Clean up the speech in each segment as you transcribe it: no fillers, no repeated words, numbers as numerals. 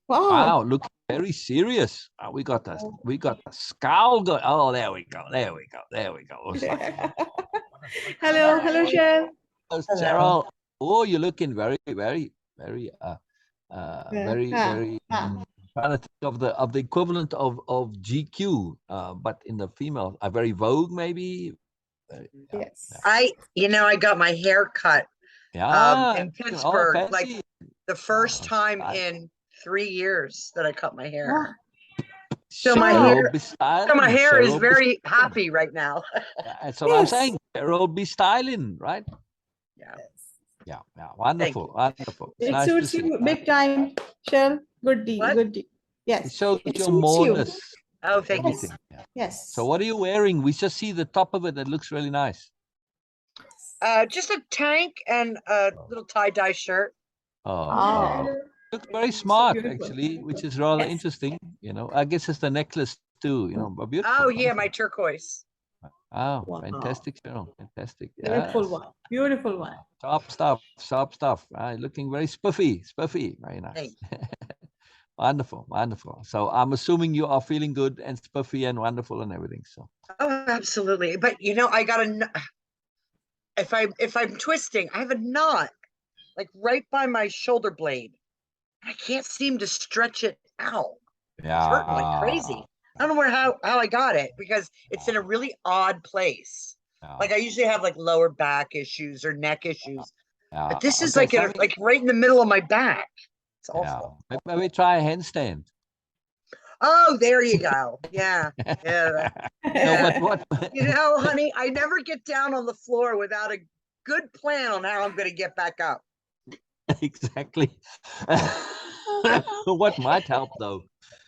Wow. Wow, look very serious. We got the scowl going. Oh, there we go. There we go. There we go. It's like, Hello, hello, Cheryl. oh, Cheryl. Oh, you're looking very, very, very, very. Trying to think of the equivalent of GQ, but in the female, a very Vogue maybe. Yeah, Yes. yeah. I got my hair cut Yeah. in Oh, Pittsburgh, like fancy. the first Oh, time in 3 years that I cut my hair. Wow. So my Cheryl, hair, be so my styling. hair is Cheryl, be very happy right now. that's what I'm Yes. saying. Cheryl, be styling, right? Yeah. Yeah, yeah. Thank Wonderful, you. wonderful. It's It nice to suits see. you big time, Cheryl. Good deal, What? good deal. It Yes. shows It your suits you. moreness, Oh, thank you. everything. Yeah. Yes. So what are you wearing? We just see the top of it. It looks really nice. Just a tank and a little tie-dye shirt. Oh, looks very So smart, beautiful. actually, which is rather Yes. interesting. I guess it's the necklace too, but beautiful. Oh yeah, Wonderful. my turquoise. Oh, Wow. fantastic, Cheryl. Fantastic. Beautiful Yes. one. Beautiful one. Sharp stuff, sharp stuff. Looking very spiffy, spiffy. Very nice. Thanks. Wonderful, wonderful. So I'm assuming you are feeling good and spiffy and wonderful and everything. So Oh, absolutely. But I got if I'm twisting, I have a knot like right by my shoulder blade. I can't seem to stretch it out. It's hurting like crazy. I don't know how I got it because it's in a really odd place. Like I usually have like lower back issues or neck issues, but this is okay, like right in the middle of my back. It's awful. Maybe try a handstand. Oh, there you go. Yeah. Yeah. No, but what? Honey, I never get down on the floor without a good plan on how I'm going to get back up. Exactly. What might help though?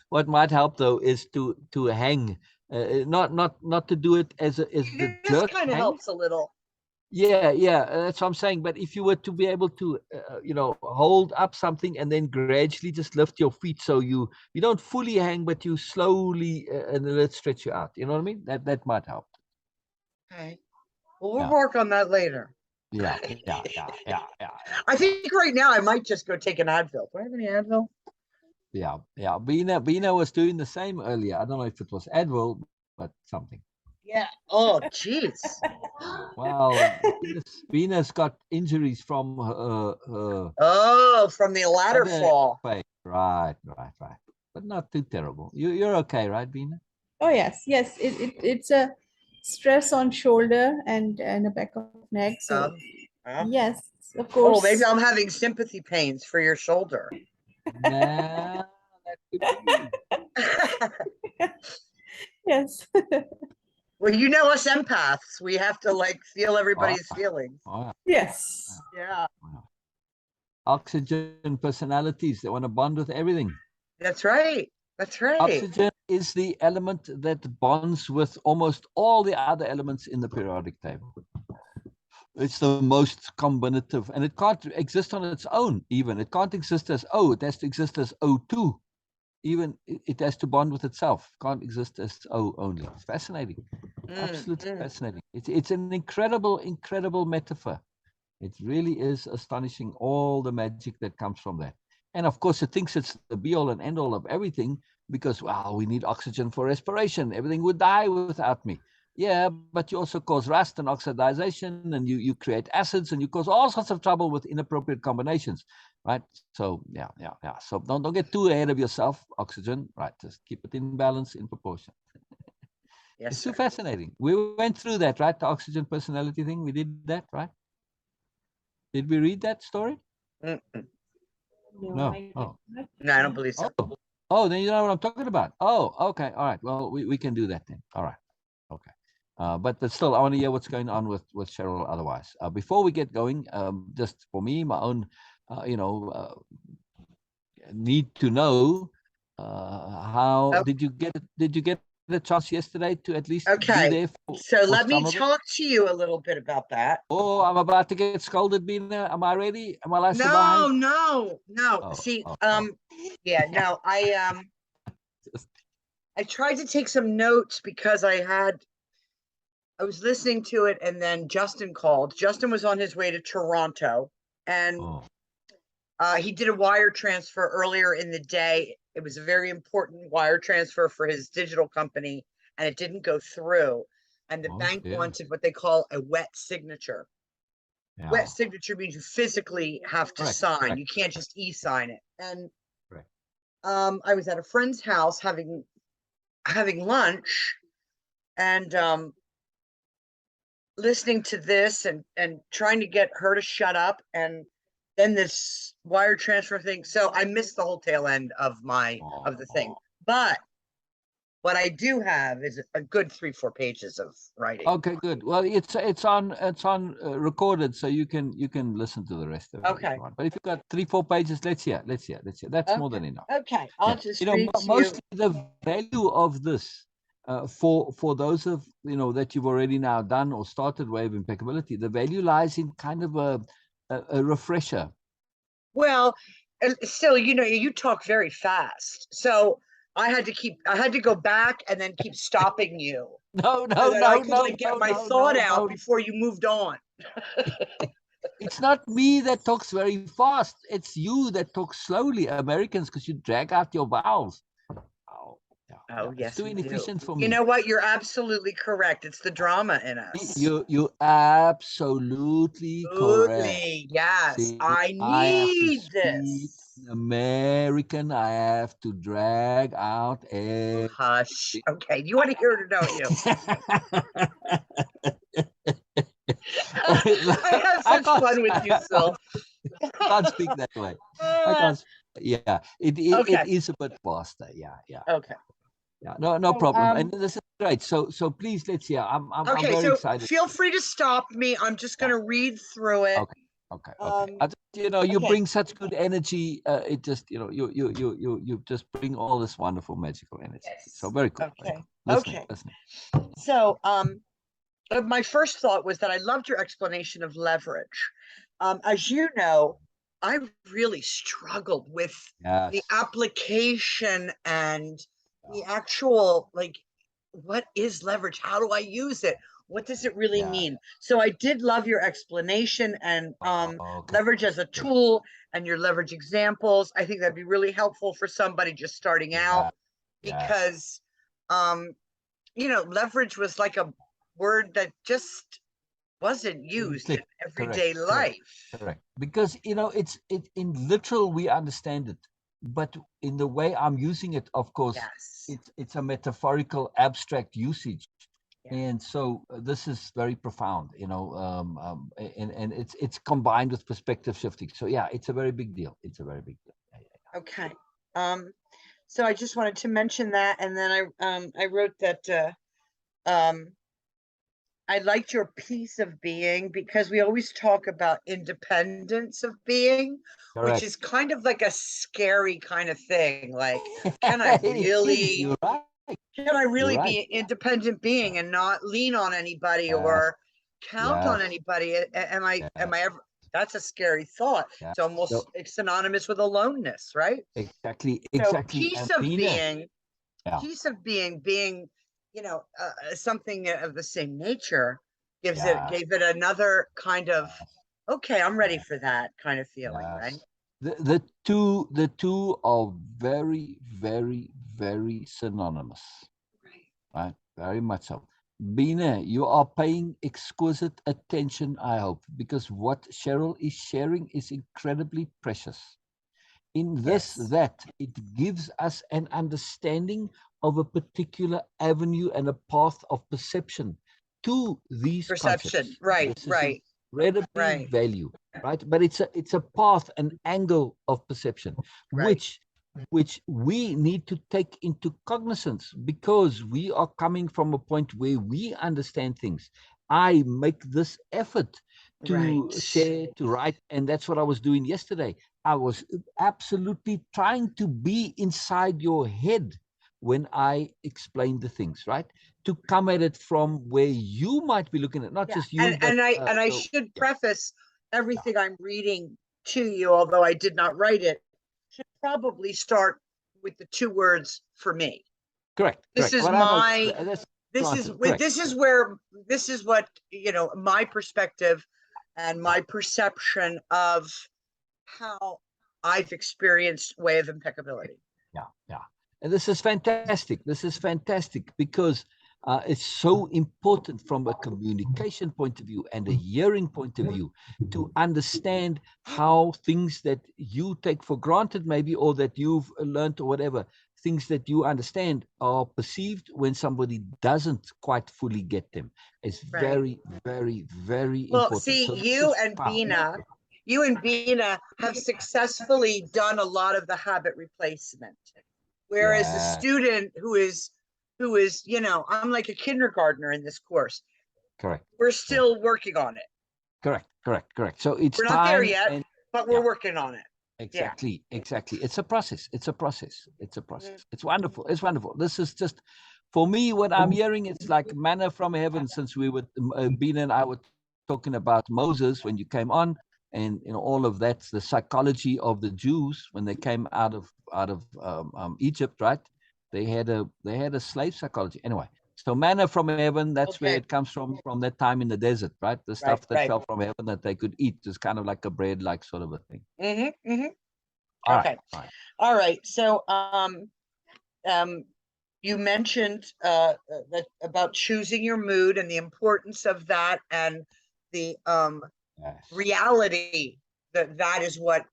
What might help though is to hang, not to do it as the This jerk kind of hang. helps a little. Yeah, yeah, that's what I'm saying. But if you were to be able to, hold up something and then gradually just lift your feet, so you don't fully hang, but you slowly and let it stretch you out. You know what I mean? That might help. Okay. Well, we'll Yeah. work on that later. Yeah. I think right now I might just go take an Advil. Do I have any Advil? Yeah. Beena was doing the same earlier. I don't know if it was Advil, but something. Yeah. Oh, jeez. Well, Beena's got injuries from from the ladder fall. Right. But not too terrible. You're okay, right, Beena? Oh yes, yes. It's a stress on shoulder and a back of neck. So yes, of course. Oh, maybe I'm having sympathy pains for your shoulder. Nah, that could be. Yes. Well, us empaths, we have to like feel everybody's feelings. Yes. Yeah. Oxygen personalities, they want to bond with everything. That's right. That's right. Oxygen is the element that bonds with almost all the other elements in the periodic table. It's the most combinative, and it can't exist on its own even. It can't exist as O, it has to exist as O2. Even it has to bond with itself. Can't exist as O only. It's fascinating. Absolutely fascinating. It's an incredible metaphor. It really is astonishing, all the magic that comes from that. And of course, it thinks it's the be all and end all of everything because, wow, we need oxygen for respiration. Everything would die without me. Yeah, but you also cause rust and oxidization, and you create acids, and you cause all sorts of trouble with inappropriate combinations, right? So, yeah. So don't get too ahead of yourself, oxygen, right? Just keep it in balance, in proportion. Yes, it's so fascinating. We went through that, right? The oxygen personality thing. We did that, right? Did we read that story? No. No. No, I don't believe so. Oh, then you know what I'm talking about. Oh, okay. All right. Well, we can do that then. All right. Okay. But still, I want to hear what's going on with Cheryl otherwise. Before we get going, just for me, my own, need to know how did you get the chance yesterday to at least be there? So let me talk to you a little bit about that. Oh, I'm about to get scolded, Beena. Am I ready? Am I No. Oh, See, yeah, no, I tried to take some notes because I was listening to it, and then Justin called. Justin was on his way to Toronto, and He did a wire transfer earlier in the day. It was a very important wire transfer for his digital company, and it didn't go through. And the bank wanted what they call a wet signature. Yeah. Wet signature means you physically have to sign. Correct. You can't just e-sign it. And Correct. I was at a friend's house having lunch, and listening to this and trying to get her to shut up, and then this wire transfer thing. So I missed the whole tail end of the thing. But what I do have is a good 3-4 pages of writing. Okay, good. Well, it's on recorded, so you can listen to the rest of it. Okay. But if you've got 3-4 pages, let's hear. That's more than enough. Okay, I'll just read to mostly the value of this for those of that you've already now done or started Way of Impeccability. The value lies in kind of a refresher. Well, still, you talk very fast, so I had to go back and then keep stopping you. No, I could get my thought out before you moved on. It's not me that talks very fast. It's you that talks slowly, Americans, because you drag out your vowels. Oh, yes, it's too inefficient for me. You know what? You're absolutely correct. It's the drama in us. You're absolutely correct. Yes, See, I need this. American, I have to drag out a hush. Okay, you want to hear it or don't you? I have such fun with you, Sil. I can't speak that way. I can't. Yeah, it is a bit faster. Yeah. Okay. Yeah, no problem. And this is great. So please, let's hear. I'm very excited. Feel free to stop me. I'm just going to read through it. Okay. You bring such good energy. It just, you just bring all this wonderful magical energy. Yes. So very cool. Okay. Very cool. Listening. So, my first thought was that I loved your explanation of leverage. As you know, I really struggled with the application and the actual, what is leverage? How do I use it? What does it really mean? So I did love your explanation and leverage as a tool and your leverage examples. I think that'd be really helpful for somebody just starting out because, leverage was like a word that just wasn't used in everyday life. Correct. Because, it's in literal, we understand it. But in the way I'm using it, of course, it's a metaphorical, abstract usage. And so this is very profound, and it's combined with perspective shifting. So it's a very big deal. It's a very big deal. Okay. So I just wanted to mention that, and then I wrote that I liked your peace of being, because we always talk about independence of being, which is kind of like a scary kind of thing. Like, can I really? You're right. Can I really be an independent being and not lean on anybody or count on anybody? Am I ever? That's a scary thought. It's almost synonymous with aloneness, right? Exactly. So peace of being, being, something of the same nature gave it another kind of, okay, I'm ready for that kind of feeling, right? The two are very, very, very synonymous. Right? Very much so. Beena, you are paying exquisite attention, I hope, because what Cheryl is sharing is incredibly precious. In this, that it gives us an understanding of a particular avenue and a path of perception to these concepts. Right. Incredibly value, right? But it's a path, an angle of perception, which we need to take into cognizance, because we are coming from a point where we understand things. I make this effort to share, to write, and that's what I was doing yesterday. I was absolutely trying to be inside your head when I explained the things, right? To come at it from where you might be looking at, not just you. And I should preface everything I'm reading to you, although I did not write it, should probably start with the 2 words "for me." Correct. This is what, my perspective and my perception of how I've experienced way of impeccability. Yeah. And this is fantastic. This is fantastic because it's so important from a communication point of view and a hearing point of view to understand how things that you take for granted maybe, or that you've learned or whatever, things that you understand are perceived when somebody doesn't quite fully get them. It's Right. very, very, very Well, important. see, So this you is and powerful. Beena have successfully done a lot of the habit replacement. Whereas the Yeah, student who is, you know, I'm like a kindergartner in this course. correct. We're still working on it. Correct. So it's We're not there time yet, and but we're working on it. exactly. It's a process. It's a process. Mhm. It's wonderful. It's wonderful. This is just, for me, what I'm hearing, it's like manna from heaven, since we were, Beena and I were talking about Moses when you came on, and all of that, the psychology of the Jews when they came out of Egypt, right? They had a slave psychology. Anyway, so manna from heaven, that's where Okay. it comes from that time in the desert, right? The stuff that fell from heaven that they could eat is kind of like a bread, like sort of a thing. All Okay. right. All right. So, you mentioned that about choosing your mood and the importance of that, and the Yes. reality that is what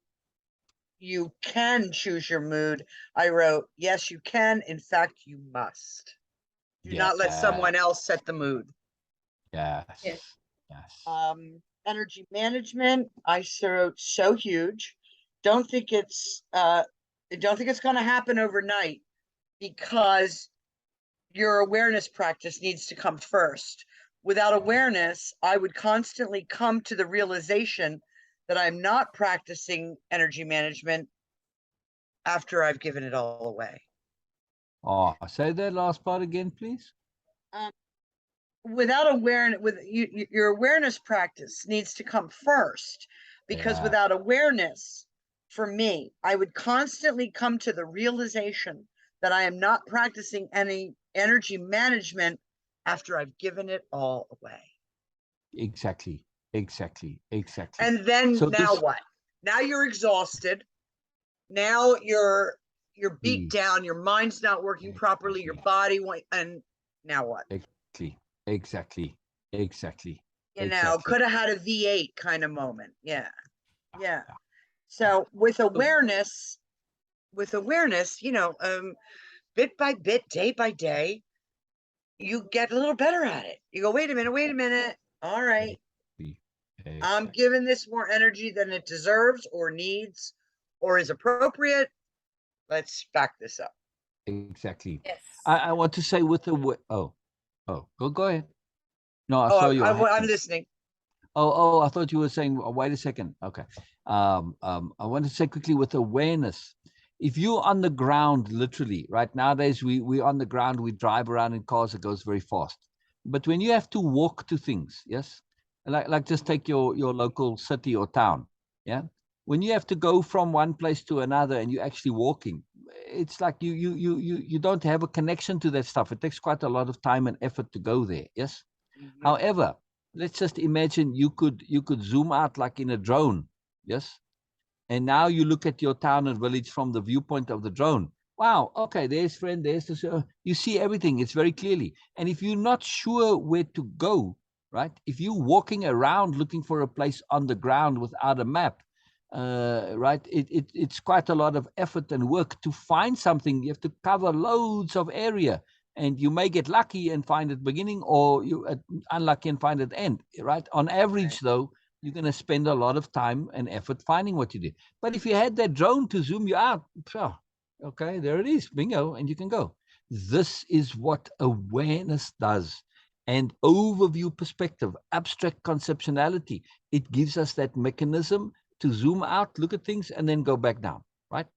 you can choose your mood. I wrote, yes, you can. In fact, you must. Do not let someone else set the mood. Yes. Energy management, I wrote, so huge. Don't think it's going to happen overnight, because your awareness practice needs to come first. Without awareness, I would constantly come to the realization that I'm not practicing energy management after I've given it all away. Oh, say that last part again, please. Without awareness, your awareness practice needs to come first, because without awareness, for me, I would constantly come to the realization that I am not practicing any energy management after I've given it all away. Exactly. And then So now what? Now you're exhausted. Now you're beat down. Your mind's not working properly. Your body and now what? Exactly. You know, could have had a V8 kind of moment. Yeah. So with awareness, you know, bit by bit, day by day, you get a little better at it. You go, wait a minute. All right. I'm giving this more energy than it deserves or needs or is appropriate. Let's back this up. Exactly. Yes. I want to say with the go ahead. No, I Oh, saw you. I'm listening. Oh, I thought you were saying, wait a second. Okay. I want to say quickly with awareness. If you're on the ground, literally, right, nowadays we're on the ground, we drive around in cars, it goes very fast. But when you have to walk to things, yes, like just take your local city or town, yeah. When you have to go from one place to another and you're actually walking, it's like you don't have a connection to that stuff. It takes quite a lot of time and effort to go there, yes. However, let's just imagine you could zoom out like in a drone, yes? And now you look at your town and village from the viewpoint of the drone. Wow, okay, there's friend, there's this. You see everything, it's very clearly. And if you're not sure where to go, right? If you're walking around looking for a place on the ground without a map, right, it's quite a lot of effort and work to find something. You have to cover loads of area. And you may get lucky and find it beginning, or you unlucky and find it end, right? On average, though, you're going to spend a lot of time and effort finding what you did. But if you had that drone to zoom you out, okay, there it is, bingo, and you can go. This is what awareness does. And overview perspective, abstract conceptuality, it gives us that mechanism to zoom out, look at things, and then go back down, right?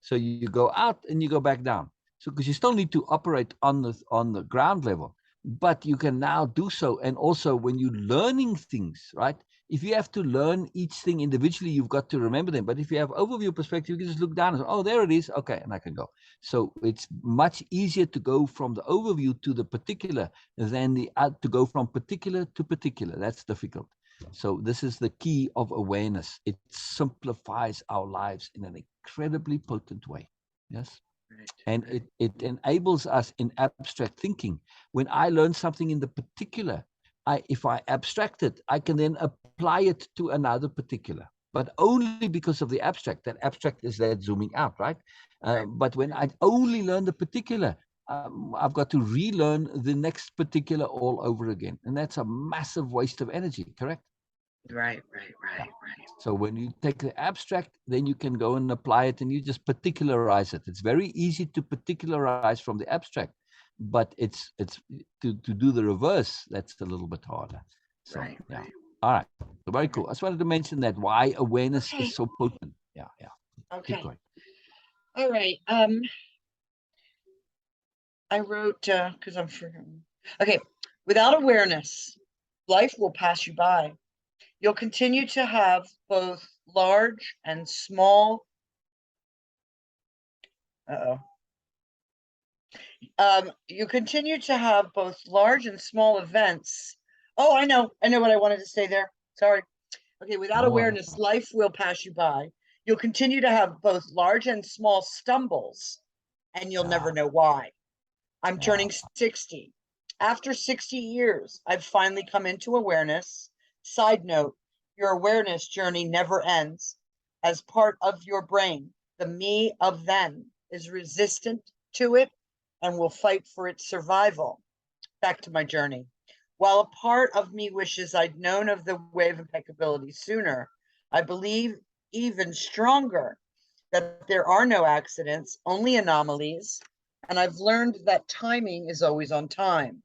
So you go out and you go back down. So because you still need to operate on the ground level, but you can now do so. And also when you're learning things, right? If you have to learn each thing individually, you've got to remember them. But if you have overview perspective, you can just look down and say, oh, there it is. Okay, and I can go. So it's much easier to go from the overview to the particular than to go from particular to particular. That's difficult. So this is the key of awareness. It simplifies our lives in an incredibly potent way. Yes. Right. And it enables us in abstract thinking. When I learn something in the particular, if I abstract it, I can then apply it to another particular, but only because of the abstract. That abstract is that zooming out, right? But when I only learn the particular, I've got to relearn the next particular all over again. And that's a massive waste of energy, correct? Right. So when you take the abstract, then you can go and apply it and you just particularize it. It's very easy to particularize from the abstract, but it's to do the reverse, that's a little bit harder. So yeah. All right. So very cool. I just wanted to mention that why awareness is so potent. Yeah. Okay. Keep going. All right. I wrote because I'm forgetting. Okay. Without awareness, life will pass you by. You'll continue to have both large and small. You continue to have both large and small events. Oh, I know what I wanted to say there. Sorry. Okay, without awareness, life will pass you by. You'll continue to have both large and small stumbles, and you'll never know why. I'm turning 60. After 60 years, I've finally come into awareness. Side note, your awareness journey never ends. As part of your brain, the me of then is resistant to it and will fight for its survival. Back to my journey. While a part of me wishes I'd known of the way of impeccability sooner, I believe even stronger that there are no accidents, only anomalies, and I've learned that timing is always on time.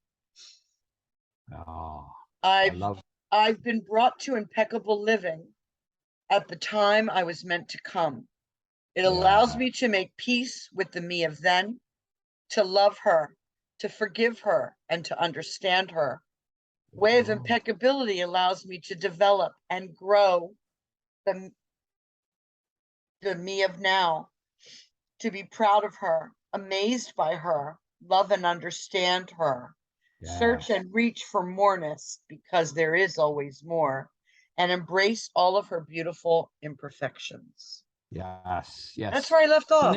I've been brought to impeccable living at the time I was meant to come. It allows me to make peace with the me of then, to love her, to forgive her, and to understand her. Way of impeccability allows me to develop and grow the me of now, to be proud of her, amazed by her, love and understand her, search and reach for moreness because there is always more, and embrace all of her beautiful imperfections. Yes. That's where I left off.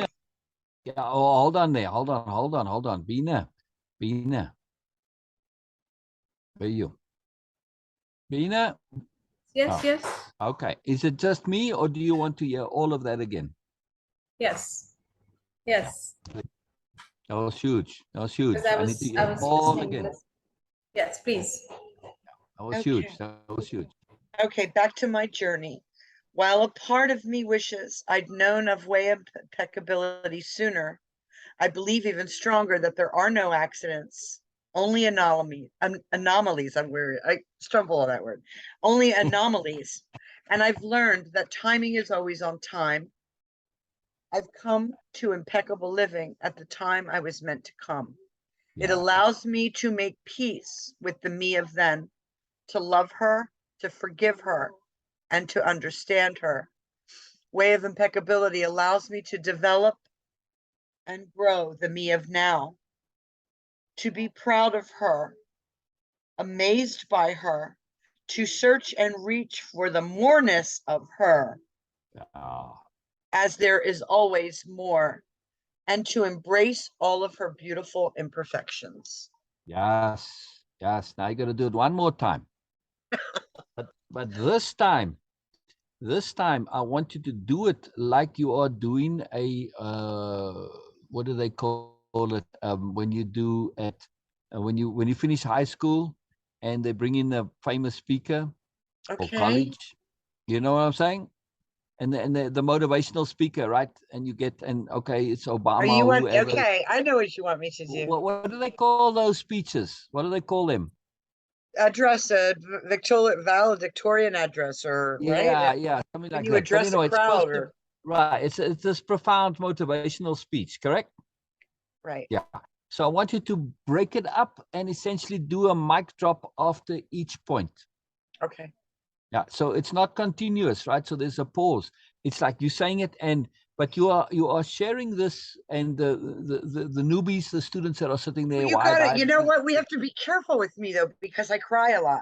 Yeah. Oh, hold on there. Hold on. Beena. Where are you? Beena? Yes. Okay. Is it just me or do you want to hear all of that again? Yes. That was huge. I need to hear all again. Yes, please. That was huge. Okay, back to my journey. While a part of me wishes I'd known of way of impeccability sooner, I believe even stronger that there are no accidents, only anomalies. I stumble on that word. Only anomalies. And I've learned that timing is always on time. I've come to impeccable living at the time I was meant to come. It allows me to make peace with the me of then, to love her, to forgive her, and to understand her. Way of impeccability allows me to develop and grow the me of now, to be proud of her, amazed by her, to search and reach for the moreness of her, as there is always more, and to embrace all of her beautiful imperfections. Yes. Now you got to do it one more time. but this time, I want you to do it like you are doing a what do they call it? When you do at when you finish high school and they bring in a famous speaker or college. You know what I'm saying? And the motivational speaker, right? And you get it's Obama. Are you okay? I know what you want me to do. What do they call those speeches? What do they call them? Address, a valedictorian address, or right? Yeah, something like that. You address a crowd, right? It's this profound motivational speech, correct? Right. Yeah. So I want you to break it up and essentially do a mic drop after each point. Okay. Yeah. So it's not continuous, right? So there's a pause. It's like you're saying it, but you are sharing this, and the newbies, the students that are sitting there. You got it. You know what? We have to be careful with me though, because I cry a lot.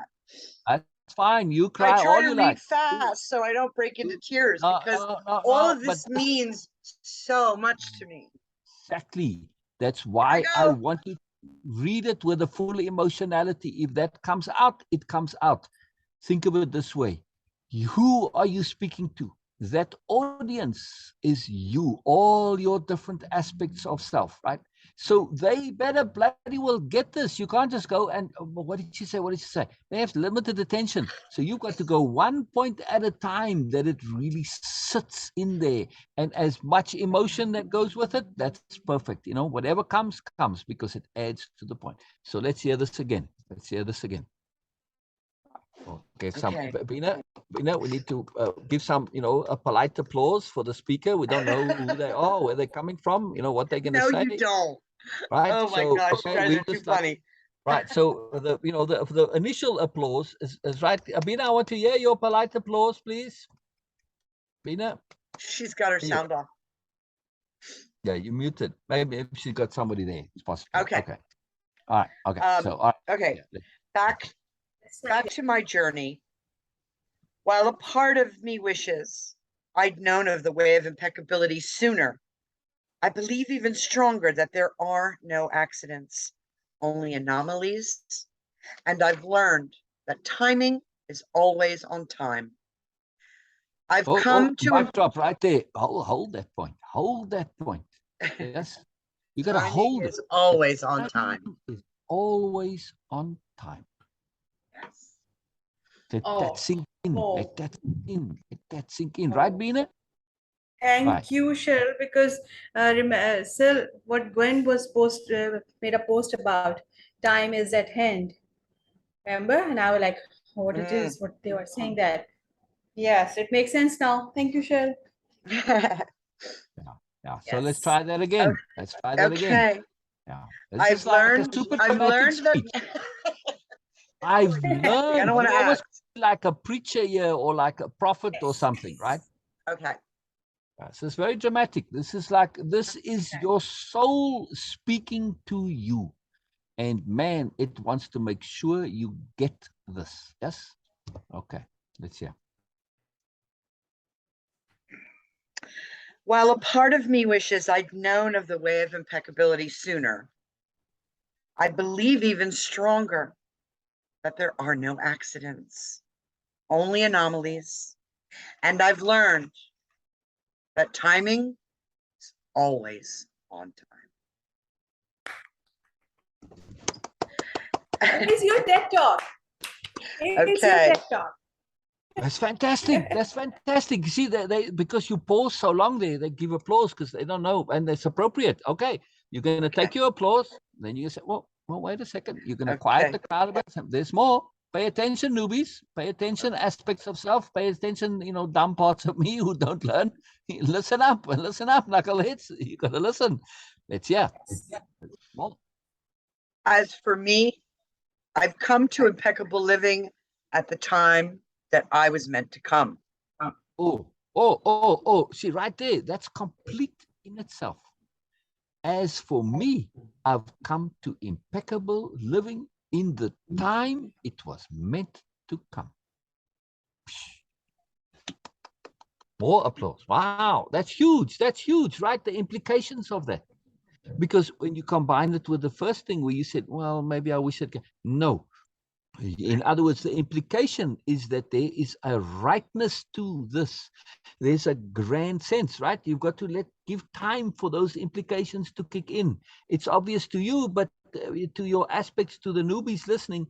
That's fine. You I cry try all to you read like. fast so I don't break into tears No, because no, no, all no, of but this means so much to me. exactly. That's Here why I go. want you to read it with a full emotionality. If that comes out, it comes out. Think of it this way. Who are you speaking to? That audience is you, all your different aspects of self, right? So they better bloody well get this. You can't just go and, what did you say? What did you say? They have limited attention. So you've got to go one point at a time that it really sits in there. And as much emotion that goes with it, that's perfect. You know, whatever comes, comes because it adds to the point. So let's hear this again. Let's hear this again. Okay, Okay. Beena, we need to give some, a polite applause for the speaker. We don't know who they are, where they're coming from, what they're going to No, say. you don't. Right? Oh my So, gosh, okay, you guys we are too just like, funny. right. So the initial applause is right. Beena, I want to hear your polite applause, please. Beena. She's got her sound off. Yeah, you muted. Maybe she's got somebody there. It's possible. Okay. Okay. All right. Okay. So, all right. Okay. Yeah. Back to my journey. While a part of me wishes I'd known of the way of impeccability sooner, I believe even stronger that there are no accidents, only anomalies, and I've learned that timing is always on time. I've come to mic drop right there. Hold that point. Hold that point. Yes. You got to hold is it. always on time. Is always on time. Yes. Let that sink in. Let that sink in. Let that sink in. Oh. Right, Beena? Thank you, Cheryl, because Sil, what Gwen was made a post about, time is at hand. Remember? And I was like, what it is, what they were saying that. Yes, it makes sense now. Thank you, Cheryl. Yeah. So let's try that again. Let's try that again. Okay. Yeah. I've learned that I've I learned. don't want to almost act like a preacher here or like a prophet or something, right? Okay. So it's very dramatic. This is your soul speaking to you. And man, it wants to make sure you get this. Yes? Okay. Let's hear. While a part of me wishes I'd known of the way of impeccability sooner, I believe even stronger that there are no accidents, only anomalies. And I've learned that timing is always on time. It is your TED Talk. It is your TED Talk. That's fantastic. That's fantastic. You see, because you pause so long there, they give applause because they don't know, and it's appropriate. Okay, you're going to take your applause. Then you say, well, wait a second. You're going to quiet the crowd a bit. There's more. Pay attention, newbies. Pay attention, aspects of self. Pay attention, dumb parts of me who don't learn. Listen up, knuckleheads. You got to listen. As for me, I've come to impeccable living at the time that I was meant to come. See, right there, that's complete in itself. As for me, I've come to impeccable living in the time it was meant to come. More applause. Wow, that's huge. That's huge, right? The implications of that. Because when you combine it with the first thing where you said, well, maybe I wish it. No. In other words, the implication is that there is a rightness to this. There's a grand sense, right? You've got to give time for those implications to kick in. It's obvious to you, but to your aspects, to the newbies listening,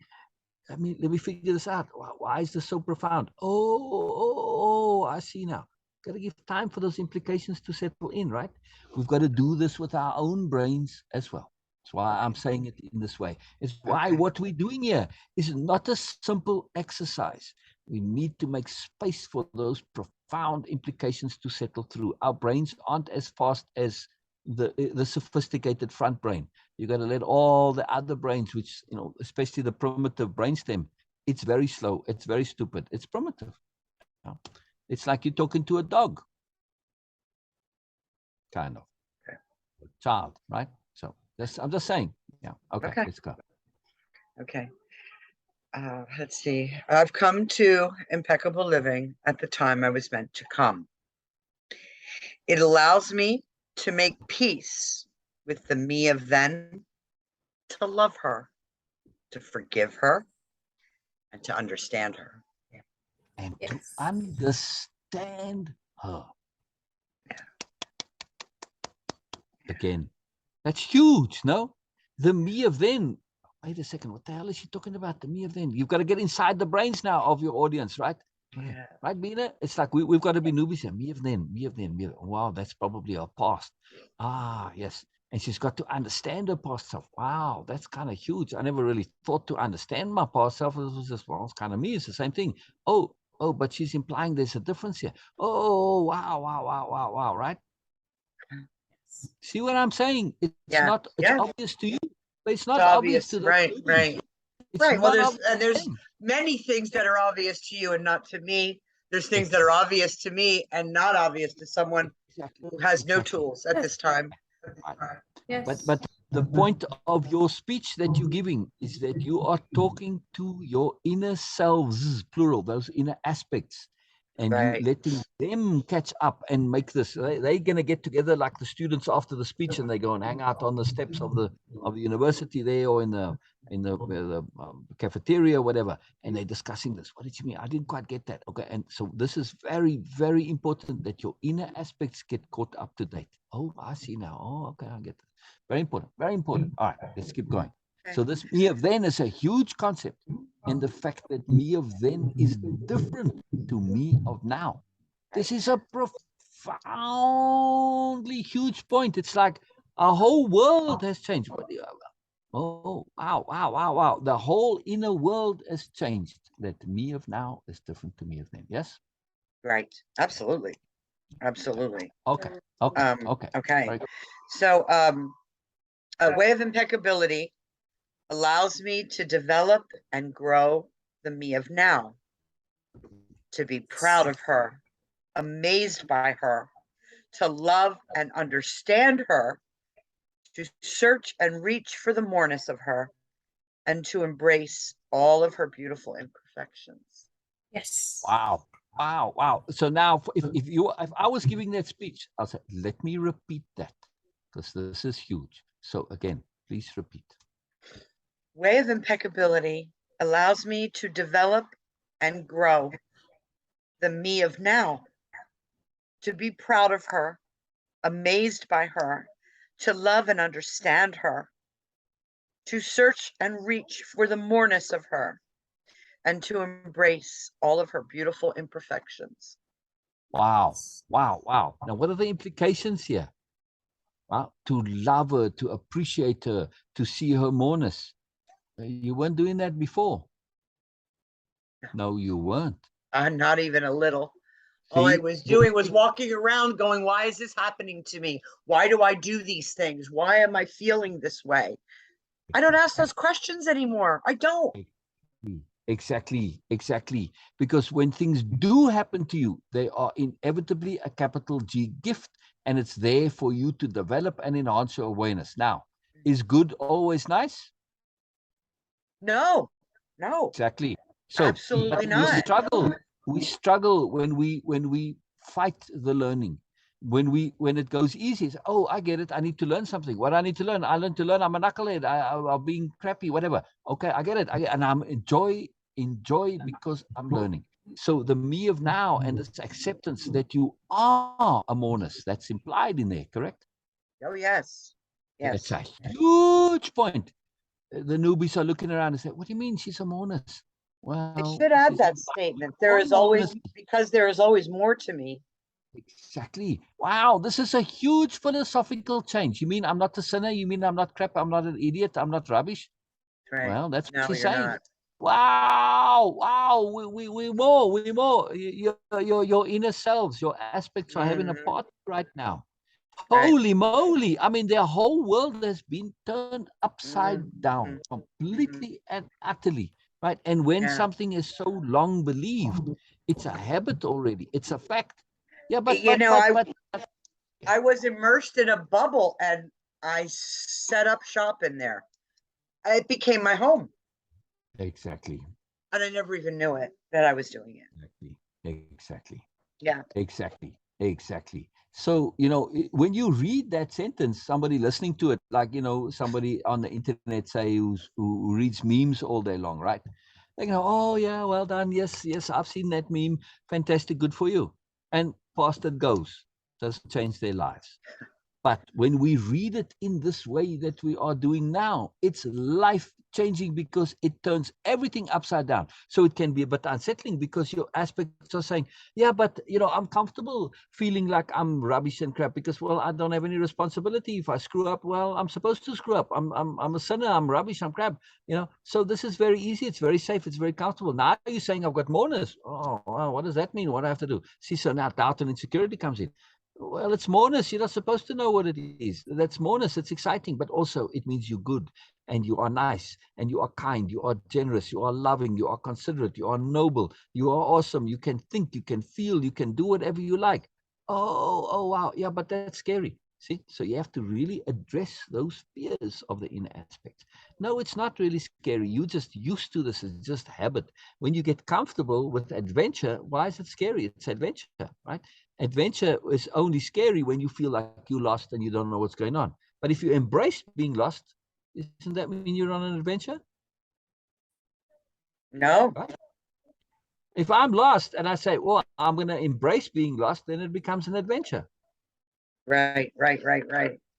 I mean, let me figure this out. Why is this so profound? I see now. Got to give time for those implications to settle in, right? We've got to do this with our own brains as well. That's why I'm saying it in this way. It's why what we're doing here is not a simple exercise. We need to make space for those profound implications to settle through. Our brains aren't as fast as the sophisticated front brain. You got to let all the other brains, which, especially the primitive brainstem, it's very slow. It's very stupid. It's primitive. It's like you're talking to a dog. Kind of. Okay. A child, right? So I'm just saying. Yeah. Okay. Let's go. Okay. Let's see. I've come to impeccable living at the time I was meant to come. It allows me to make peace with the me of then, to love her, to forgive her, and to understand her. And to Yes. understand her. Again, that's huge, no? The me of then. Wait a second, what the hell is she talking about? The me of then. You've got to get inside the brains now of your audience, right? Yeah. Right, Beena? It's like we've got to be newbies here. Me of then, me of then, me of, wow, that's probably her past. Ah, yes. And she's got to understand her past self. Wow, that's kind of huge. I never really thought to understand my past self. It was just, well, it's kind of me. It's the same thing. Oh, but she's implying there's a difference here. Oh, wow, right? See what I'm saying? It's Yeah. not, it's Yeah. obvious to you, but it's It's not obvious obvious. to the Right. newbies. Right. It's Right. Well, not there's obvious to them. many things that are obvious to you and not to me. There's things that are obvious to me and not obvious to someone Exactly. who has no Exactly. tools at this time. Right. Yes. But the point of your speech that you're giving is that you are talking to your inner selves, plural, those inner aspects, and you Right. letting them catch up and make this. They're going to get together like the students after the speech, and they go and hang out on the steps of the university there, or in the cafeteria, or whatever, and they're discussing this. What did you mean? I didn't quite get that. Okay, and so this is very, very important that your inner aspects get caught up to date. Oh, I see now. Oh, okay, I get it. Very important. Very important. All right, let's keep going. So this me of then is a huge concept. And the fact that me of then is different to me of now. This is a profoundly huge point. It's like our whole world has changed. Oh, wow. The whole inner world has changed. That me of now is different to me of then. Yes? Right. Absolutely. Absolutely. Okay. Okay. So a way of impeccability allows me to develop and grow the me of now, to be proud of her, amazed by her, to love and understand her, to search and reach for the moreness of her, and to embrace all of her beautiful imperfections. Yes. Wow. So now, if I was giving that speech, I'll say, let me repeat that, because this is huge. So again, please repeat. Way of impeccability allows me to develop and grow the me of now, to be proud of her, amazed by her, to love and understand her, to search and reach for the moreness of her, and to embrace all of her beautiful imperfections. Wow. Now, what are the implications here? Well, to love her, to appreciate her, to see her moreness. You weren't doing that before. No, you weren't. Not even a little. See, all I was doing was walking around going, why is this happening to me? Why do I do these things? Why am I feeling this way? I don't ask those questions anymore. I don't. Exactly. Because when things do happen to you, they are inevitably a capital G gift, and it's there for you to develop and enhance your awareness. Now, is good always nice? No. Exactly. So absolutely not. We struggle when we fight the learning. When it goes easy, it's, oh, I get it. I need to learn something. What I need to learn? I learn to learn. I'm a knucklehead. I'm being crappy, whatever. Okay, I get it. And I'm enjoy because I'm learning. So the me of now and this acceptance that you are a monist, that's implied in there, correct? Oh, yes. It's a huge point. The newbies are looking around and say, what do you mean she's a monist? Well, I should add that statement. There is always more to me. Exactly. Wow, this is a huge philosophical change. You mean I'm not a sinner? You mean I'm not crap? I'm not an idiot? I'm not rubbish? Right. Well, that's what she's you're saying. not. Wow. We more. Your inner selves, your aspects are having a party right now. Holy moly. I mean, their whole world has been turned upside down, completely and utterly. Right. And when something is so long believed, it's a habit already. It's a fact. Yeah, but I was immersed in a bubble and I set up shop in there. It became my home. Exactly. And I never even knew it, that I was doing it. Exactly. Yeah. Exactly. So, when you read that sentence, somebody listening to it, like, somebody on the internet, say, who reads memes all day long, right? They go, oh, yeah, well done. Yes, I've seen that meme. Fantastic. Good for you. And past it goes. Doesn't change their lives. But when we read it in this way that we are doing now, it's life changing because it turns everything upside down. So it can be a bit unsettling because your aspects are saying, yeah, but I'm comfortable feeling like I'm rubbish and crap because, well, I don't have any responsibility. If I screw up, well, I'm supposed to screw up. I'm a sinner. I'm rubbish. I'm crap. So this is very easy. It's very safe. It's very comfortable. Now you're saying I've got moreness. Oh, well, what does that mean? What do I have to do? See, so now doubt and insecurity comes in. Well, it's moreness. You're not supposed to know what it is. That's moreness. It's exciting, but also it means you're good and you are nice and you are kind. You are generous. You are loving. You are considerate. You are noble. You are awesome. You can think. You can feel. You can do whatever you like. Oh, wow. Yeah, but that's scary. See, so you have to really address those fears of the inner aspects. No, it's not really scary. You're just used to this. It's just habit. When you get comfortable with adventure, why is it scary? It's adventure, right? Adventure is only scary when you feel like you're lost and you don't know what's going on. But if you embrace being lost, doesn't that mean you're on an adventure? No. Right? If I'm lost and I say, well, I'm going to embrace being lost, then it becomes an adventure. Right. You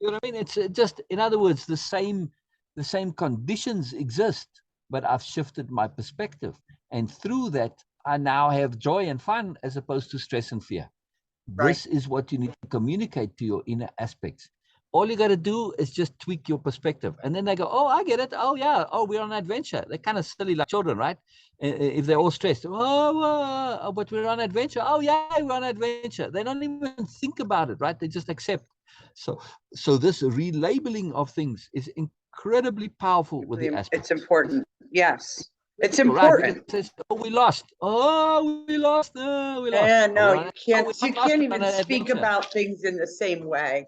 know what I mean? It's just, in other words, the same conditions exist, but I've shifted my perspective. And through that, I now have joy and fun as opposed to stress and fear. This is what you need to communicate to your inner aspects. All you got to do is just tweak your perspective. And then they go, oh, I get it. Oh, yeah. Oh, we're on an adventure. They're kind of silly like children, right? If they're all stressed. Oh, but we're on an adventure. Oh, yeah, we're on an adventure. They don't even think about it, right? They just accept. So this relabeling of things is incredibly powerful with the aspects. It's important. Yes. It's important. Right, because oh, we lost. Oh, we lost. Oh, we lost. Yeah, no, you can't. You can't even speak about things in the same way.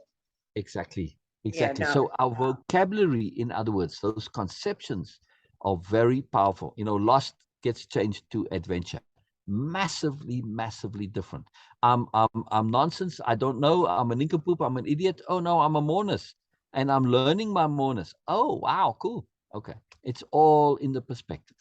Exactly. Yeah, no. So our vocabulary, in other words, those conceptions are very powerful. Lost gets changed to adventure. Massively different. I'm nonsense. I don't know. I'm a nincompoop. I'm an idiot. Oh no, I'm a moreness, and I'm learning my moreness. Oh wow, cool. Okay, it's all in the perspective.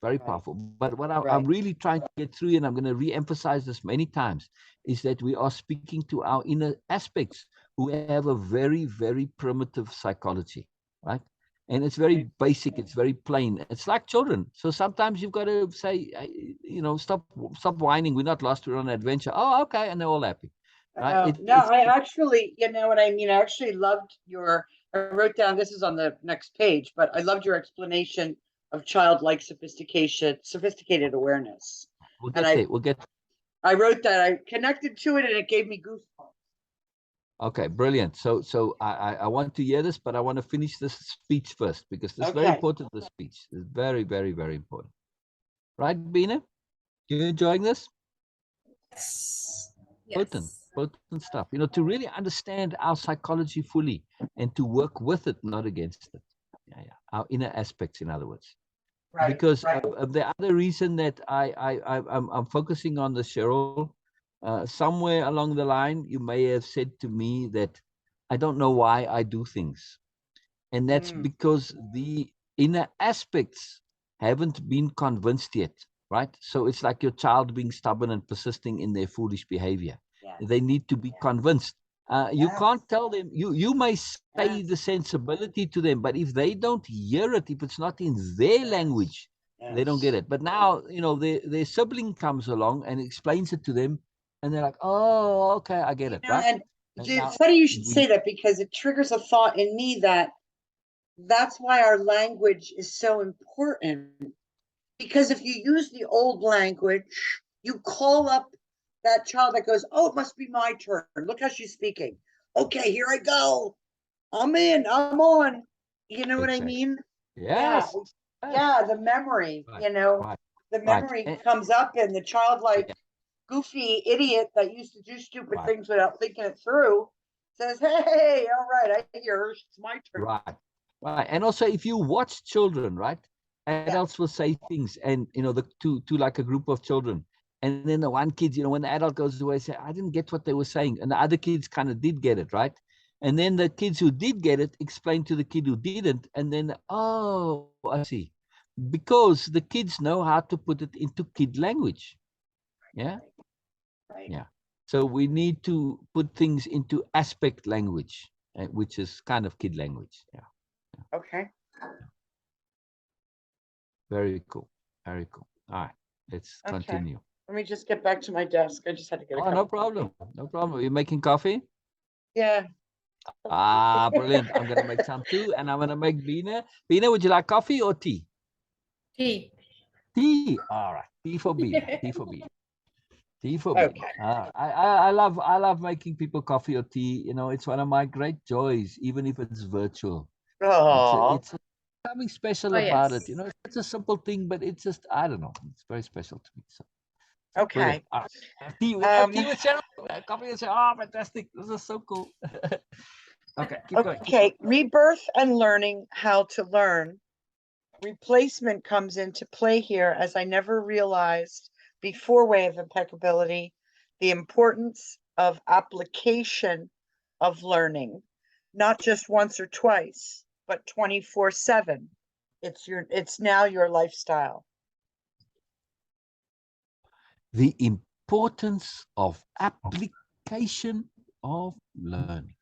Very powerful. But what I'm really trying to get through, and I'm going to re-emphasize this many times, is that we are speaking to our inner aspects who have a very, very primitive psychology, right? And it's very basic. It's very plain. It's like children. So sometimes you've got to say, stop whining. We're not lost. We're on an adventure. Oh, okay. And they're all happy. Right? I actually, you know what I mean? I actually loved I wrote down, this is on the next page, but I loved your explanation of childlike sophisticated awareness. We'll get I wrote that, I connected to it and it gave me goosebumps. Okay, brilliant. So I want to hear this, but I want to finish this speech first because this is very important. The speech is very, very, very important. Right, Beena? You enjoying this? Yes. Potent stuff. To really understand our psychology fully and to work with it, not against it. Yeah. Our inner aspects, in other words. Because the other reason that I'm focusing on the Cheryl, somewhere along the line, you may have said to me that I don't know why I do things. And that's because the inner aspects haven't been convinced yet, right? So it's like your child being stubborn and persisting in their foolish behavior. They need to be convinced. You can't tell them, you may say the sensibility to them, but if they don't hear it, if it's not in their language, they don't get it. But now, their sibling comes along and explains it to them, and they're like, oh, okay, I get it, right? And it's funny you should say that because it triggers a thought in me that's why our language is so important. Because if you use the old language, you call up that child that goes, oh, it must be my turn. Look how she's speaking. Okay, here I go. I'm in, I'm on. You know what I mean? Yes. Yeah, the memory, the memory comes up and the childlike goofy idiot that used to do stupid things without thinking it through says, hey, all right, I hear it's my turn. Right. And also if you watch children, right? adults will say things, and the to like a group of children, and then the one kid, when the adult goes away, say, I didn't get what they were saying, and the other kids kind of did get it, right? And then the kids who did get it explain to the kid who didn't, and then, oh, I see, because the kids know how to put it into kid language. Yeah. Right. Yeah. So we need to put things into aspect language, which is kind of kid language. Yeah. Okay. Very cool. Very cool. All right. Let's Okay. continue. Let me just get back to my desk. I just had to get a Oh, cup no of problem. coffee. No problem. Are you making coffee? Yeah. Ah, brilliant. I'm going to make some too, and I'm going to make Beena. Beena, would you like coffee or tea? Tea. Tea. All right. Tea for Beena. Tea for Beena. Tea for Beena. Okay. I love making people coffee or tea. It's one of my great joys, even if it's virtual. Oh. It's something special Oh, about it. yes. It's a simple thing, but it's just, I don't know. It's very special to me. So brilliant. Okay. All right. Tea with Cheryl. Coffee with Cheryl. Oh, fantastic. This is so cool. Okay, keep going. Okay. Rebirth and learning how to learn. Replacement comes into play here, as I never realized before Way of Impeccability the importance of application of learning, not just once or twice, but 24/7. It's now your lifestyle. The importance of application of learning.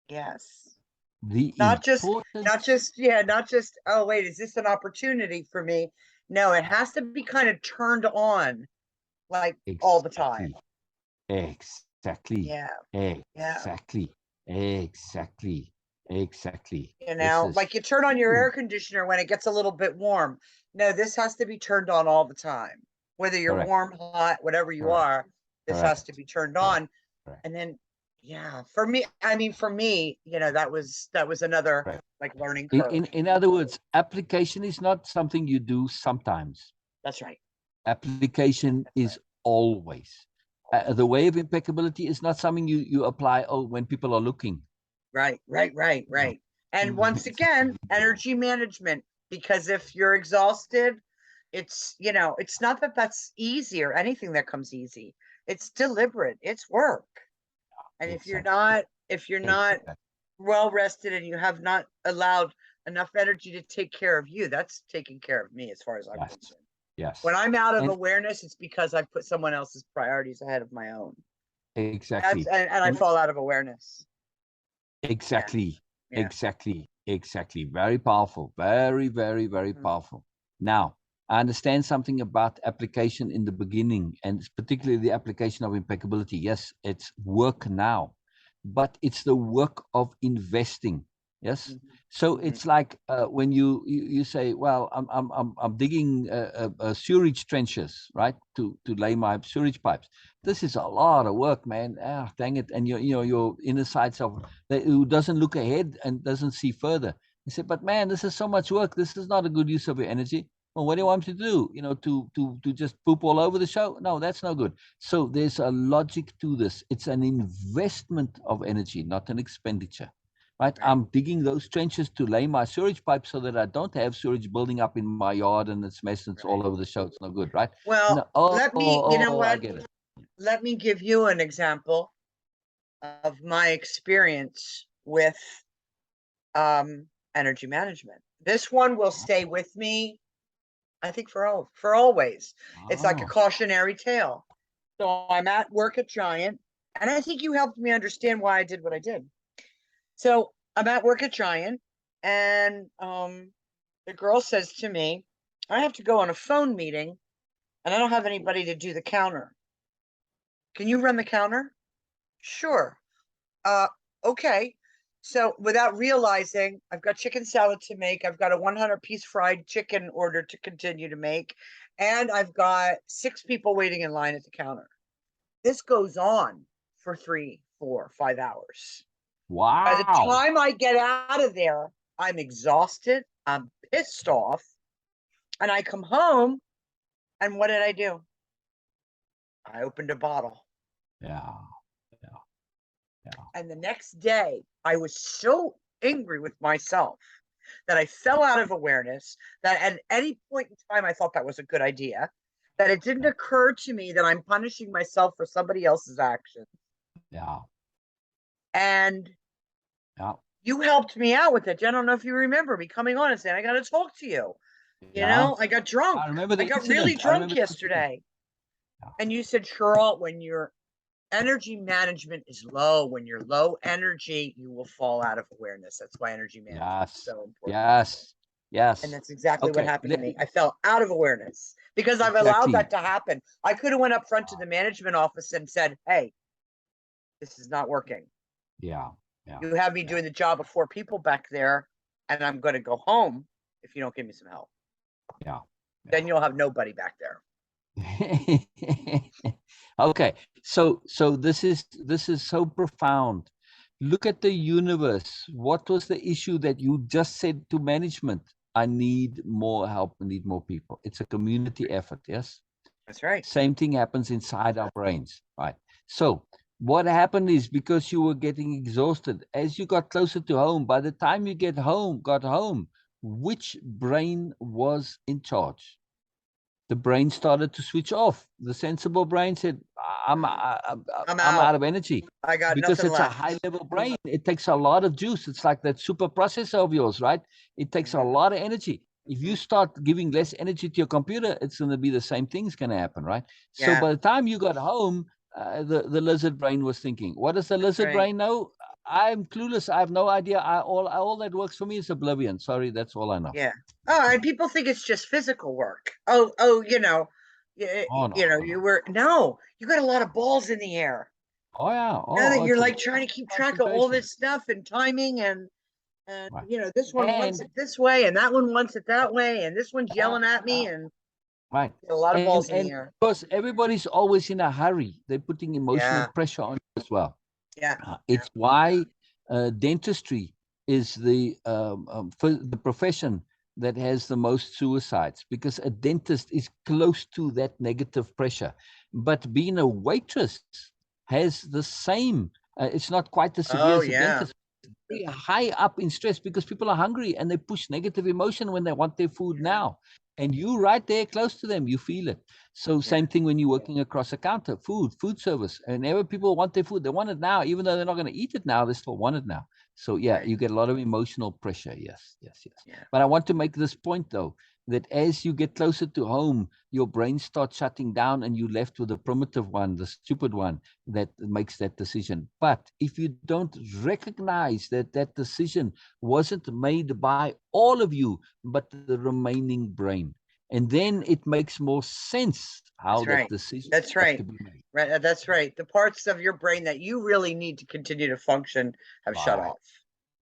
Yes. The Not just importance. oh wait, is this an opportunity for me? No, it has to be kind of turned on like all the time. Exactly. Yeah. Yeah. Exactly. Exactly. Exactly. Like you turn on your air conditioner when it gets a little bit warm. No, this has to be turned on all the time. Whether you're Correct. warm, hot, whatever you Correct. are, this has to be turned on. Correct. And then, yeah, for me, that was another Correct. like learning curve. In other words, application is not something you do sometimes. That's right. Application is always. The way of impeccability is not something you apply when people are looking. Right. And once again, energy management, because if you're exhausted, it's not that that's easy or anything that comes easy. It's deliberate. It's work. And if you're not well rested and you have not allowed enough energy to take care of you, that's taking care of me as far as I'm concerned. Yes. When I'm out of awareness, it's because I put someone else's priorities ahead of my own. Exactly. And I fall out of awareness. Exactly. Yeah. Exactly. Very powerful. Very, very, very powerful. Now, I understand something about application in the beginning, and particularly the application of impeccability. Yes, it's work now, but it's the work of investing. Yes. So it's like when you say, well, I'm digging sewage trenches, right, to lay my sewage pipes. This is a lot of work, man. Ah, dang it! And your inner side self who doesn't look ahead and doesn't see further. He said, but man, this is so much work. This is not a good use of your energy. Well, what do you want me to do? To just poop all over the show? No, that's no good. So there's a logic to this. It's an investment of energy, not an expenditure. Right? I'm digging those trenches to lay my sewage pipe so that I don't have sewage building up in my yard and it's mess. It's all over the show. It's no good, right? Well, I get it. Let me give you an example of my experience with energy management. This one will stay with me, I think, for always. It's like a cautionary tale. So I'm at work at Giant, and I think you helped me understand why I did what I did. So I'm at work at Giant, and the girl says to me, I have to go on a phone meeting, and I don't have anybody to do the counter. Can you run the counter? Sure. Okay. So without realizing, I've got chicken salad to make. I've got a 100-piece fried chicken order to continue to make. And I've got 6 people waiting in line at the counter. This goes on for 3, 4, 5 hours. Wow. By the time I get out of there, I'm exhausted. I'm pissed off. And I come home. And what did I do? I opened a bottle. Yeah. And the next day, I was so angry with myself that I fell out of awareness, that at any point in time I thought that was a good idea, that it didn't occur to me that I'm punishing myself for somebody else's actions. Yeah. And Yeah. you helped me out with it. I don't know if you remember me coming on and saying, I got to talk to you. You know, I got drunk. I remember I got really drunk yesterday. Yeah. And you said, Cheryl, when your energy management is low, when you're low energy, you will fall out of awareness. That's why energy management is so important. Yes. Yes. And that's exactly what happened to me. I fell out of awareness because I've allowed that to happen. I could have went up front to the management office and said, hey, this is not working. Yeah. Yeah. You have me doing the job of 4 people back there, and I'm going to go home if you don't give me some help. Yeah. Then you'll have nobody back there. Okay. So this is so profound. Look at the universe. What was the issue that you just said to management? I need more help. I need more people. It's a community effort. Yes. That's right. Same thing happens inside our brains. Right. So what happened is, because you were getting exhausted, as you got closer to home, by the time you got home, which brain was in charge? The brain started to switch off. The sensible brain said, I'm out of energy. I got because nothing it's left. a high level brain. It takes a lot of juice. It's like that super processor of yours, right? It takes a lot of energy. If you start giving less energy to your computer, it's going to be the same thing's going to happen, right? So by the time you got home, the lizard brain was thinking, what does the lizard brain know? I'm clueless. I have no idea. All that works for me is oblivion. Sorry, that's all I know. Yeah. Oh, and people think it's just physical work. Oh, you know, you got a lot of balls in the air. Oh yeah. Now that you're like trying to keep track of all this stuff and timing and you know, this one wants it this way and that one wants it that way and this one's yelling at me and right. A lot of balls in the air. Because everybody's always in a hurry. They're putting emotional pressure on you as well. Yeah. It's why dentistry is the profession that has the most suicides, because a dentist is close to that negative pressure. But being a waitress has the same, it's not quite as severe as a dentist. They are high up in stress because people are hungry and they push negative emotion when they want their food now. And you right there close to them, you feel it. So same thing when you're working across a counter, food service. Whenever people want their food, they want it now. Even though they're not going to eat it now, they still want it now. So yeah, you get a lot of emotional pressure. Yes. But I want to make this point though, that as you get closer to home, your brain starts shutting down and you're left with the primitive one, the stupid one that makes that decision. But if you don't recognize that that decision wasn't made by all of you, but the remaining brain, and then it makes more sense how that decision has to be made. Right. That's right. The parts of your brain that you really need to continue to function have shut off.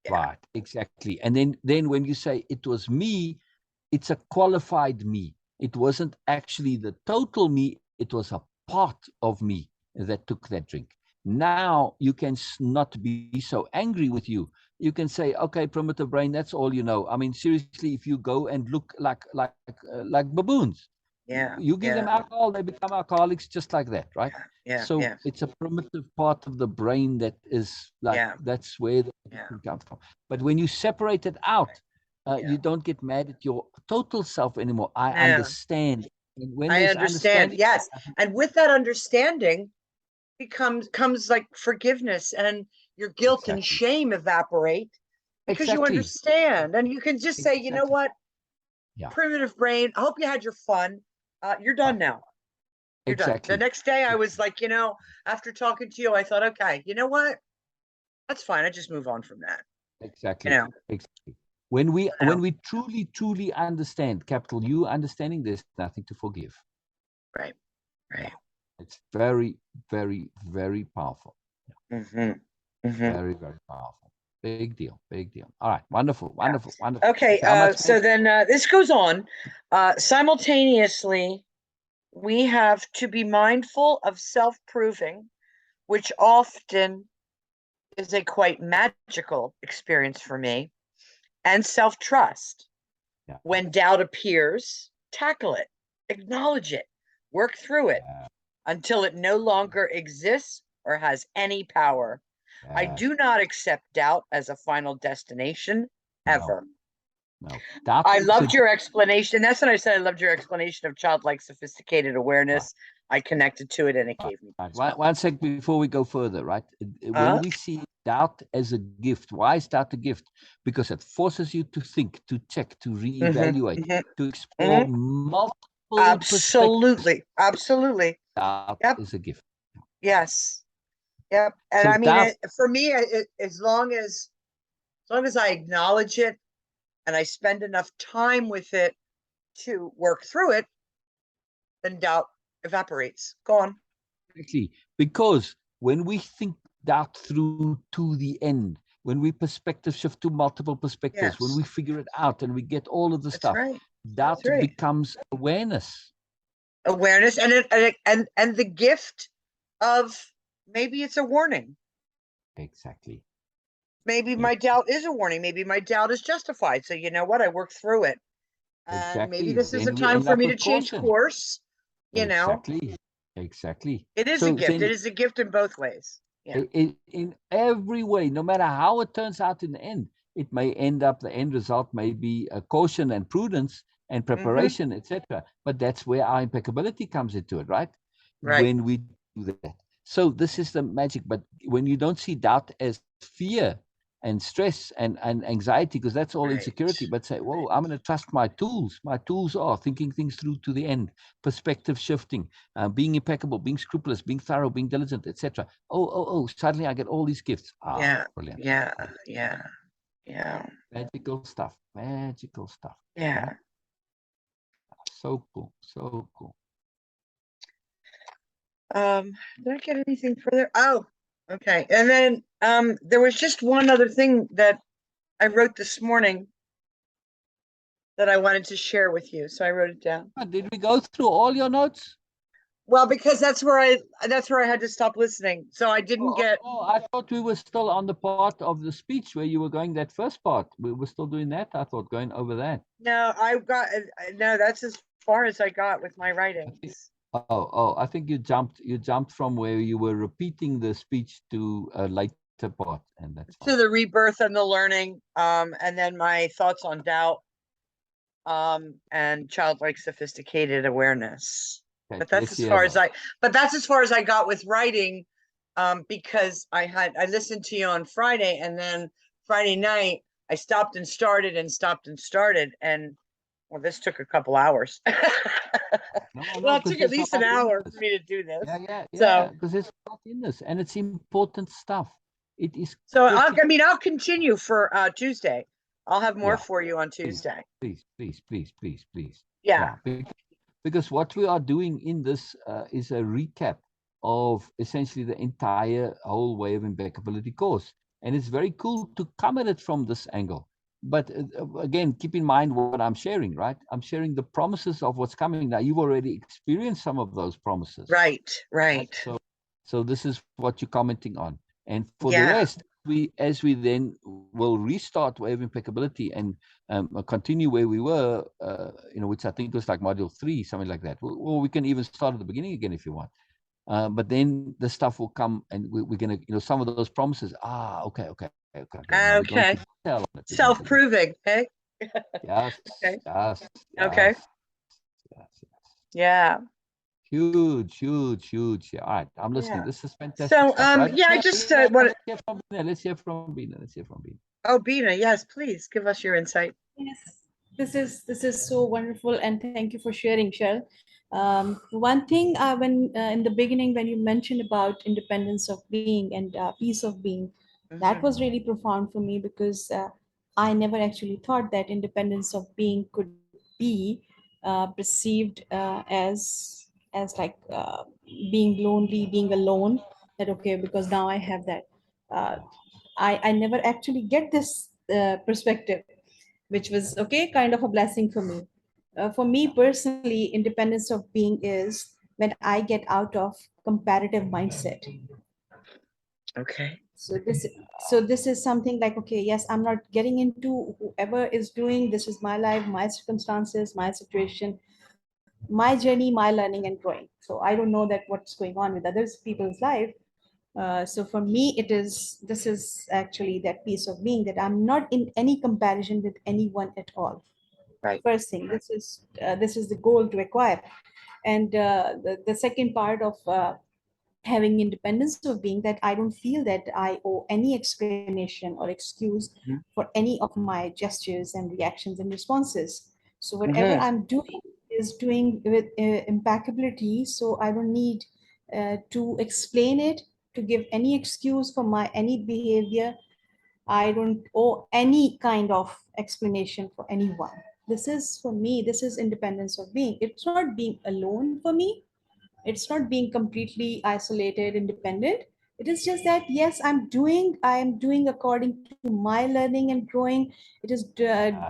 Right, exactly. And then when you say it was me, it's a qualified me. It wasn't actually the total me. It was a part of me that took that drink. Now you can not be so angry with you. You can say, okay, primitive brain, that's all you know. I mean, seriously, if you go and look like baboons, you give them alcohol, they become alcoholics just like that, right? So it's a primitive part of the brain that is like, that's where the can come from. But when you separate it out, you don't get mad at your total self anymore. I understand. And when I understand, yes. And with that understanding comes like forgiveness, and your guilt and shame evaporate because you understand. And you can just say, you know what? Primitive brain, I hope you had your fun. You're done now. You're done. The next day I was like, you know, after talking to you, I thought, okay, you know what? That's fine. I just move on from that. Exactly. You know? Exactly. When we truly understand, capital U understanding, there's nothing to forgive. Right. Yeah. It's very, very, very powerful. Very, very powerful. Big deal. All right. Wonderful. Okay. So then this goes on. Simultaneously, we have to be mindful of self-proving, which often is a quite magical experience for me, and self-trust. When doubt appears, tackle it, acknowledge it, work through it until it no longer exists or has any power. I do not accept doubt as a final destination ever. No, doubt I is a loved your explanation. That's what I said. I loved your explanation of childlike sophisticated right, awareness. I connected to it and it right, gave me right. goosebumps. One sec before we go further, right? When Uh, we see doubt as a gift, why is doubt a gift? Because it forces you to think, to check, to hmm reevaluate, hmm to explore hmm multiple perspectives. Absolutely. Absolutely. Doubt Yep. is a gift. Yes. Yep. And So I mean, doubt, for me, as long as I acknowledge it and I spend enough time with it to work through it, then doubt evaporates. Go on. exactly, because when we think doubt through to the end, when we perspective shift to multiple perspectives, when we Yes, figure it out and we get all of the that's stuff, right. doubt That's right. becomes awareness. Awareness and the gift of maybe it's a warning. Exactly. Maybe e- my doubt is a warning. Maybe my doubt is justified. So you know what? I worked through it. And maybe Exactly. this is a Then we time end for up me to with change caution. course. You know, Exactly. Exactly. it is a So gift. then It is a gift in both ways. Yeah. in every way, no matter how it turns out in the end, it may end up, the end result may be a caution and prudence and hmm preparation, etc. But that's where our impeccability comes into it, right? Right. When we do that. So this is the magic. But when you don't see doubt as fear and stress and anxiety, because that's all Right. insecurity, but say, whoa, I'm going to trust my tools. My tools are thinking things through to the end, perspective shifting, being impeccable, being scrupulous, being thorough, being diligent, etc. Oh, suddenly I get all these gifts. Ah, Yeah. brilliant. Yeah. Yeah. Yeah. Magical stuff. Magical stuff. Yeah. Yeah. So cool. So cool. Did I get anything further? Oh, okay. And then there was just one other thing that I wrote this morning that I wanted to share with you. So I wrote it down. Did we go through all your notes? Well, because that's where I had to stop listening. So I didn't get. I thought we were still on the part of the speech where you were going that first part. We were still doing that. I thought going over that. No, no, that's as far as I got with my I think, writings. I think you jumped from where you were repeating the speech to a later part, and that's fine. To the rebirth and the learning, and then my thoughts on doubt, and childlike sophisticated awareness. Okay, But that's let's as hear far as that. I got with writing, because I listened to you on Friday, and then Friday night I stopped and started and stopped and started, and well, this took a couple hours. No, Well, it because took at there's a least an lot in hour this. for me to do this. Yeah, So, because there's a lot in this, and it's important stuff. It is so critical. I'll continue for Tuesday. I'll have more Yeah, for you on please, Tuesday. please. Yeah. Yeah, because what we are doing in this is a recap of essentially the entire whole way of impeccability course. And it's very cool to come at it from this angle. But again, keep in mind what I'm sharing, right? I'm sharing the promises of what's coming. Now, you've already experienced some of those promises. Right. Right. So this is what you're commenting on. And for the Yeah. rest, as we then will restart Wave Impeccability and continue where we were, which I think was like module 3, something like that. Or we can even start at the beginning again if you want. But then the stuff will come, and we're going to, some of those promises. Okay. Now we're going to Okay. detail on it. Self-proving. Hey. Yes, Okay. yes, Okay. yes. Yeah. Huge. Yeah, all right, I'm listening. Yeah. This is fantastic So, stuff, right? yeah, I just want. Let's hear from Beena. Let's hear from Beena. Oh, Beena, yes, please give us your insight. Yes, this is so wonderful, and thank you for sharing, Shell. One thing, when in the beginning, when you mentioned about independence of being and peace of being, that Mhm. was really profound for me because I never actually thought that independence of being could be perceived as like being lonely, being alone. That okay, because now I have that. Uh, I never actually get this perspective, which was okay, kind of a blessing for me. For me personally, independence of being is when I get out of comparative mindset. Okay. So this is something like, okay, yes, I'm not getting into whoever is doing, this is my life, my circumstances, my situation, my journey, my learning and growing. So I don't know that what's going on with others people's life, So for me, this is actually that piece of being that I'm not in any comparison with anyone at all. Right. First thing, this is the goal to acquire, and the second part of having independence of being that I don't feel that I owe any explanation or excuse for any of my gestures and reactions and responses. So whatever I'm doing is doing with impeccability. So I don't need to explain it, to give any excuse for my any behavior. I don't owe any kind of explanation for anyone. This is for me, this is independence of being. It's not being alone for me, it's not being completely isolated, independent. It is just that yes, I am doing according to my learning and growing. It is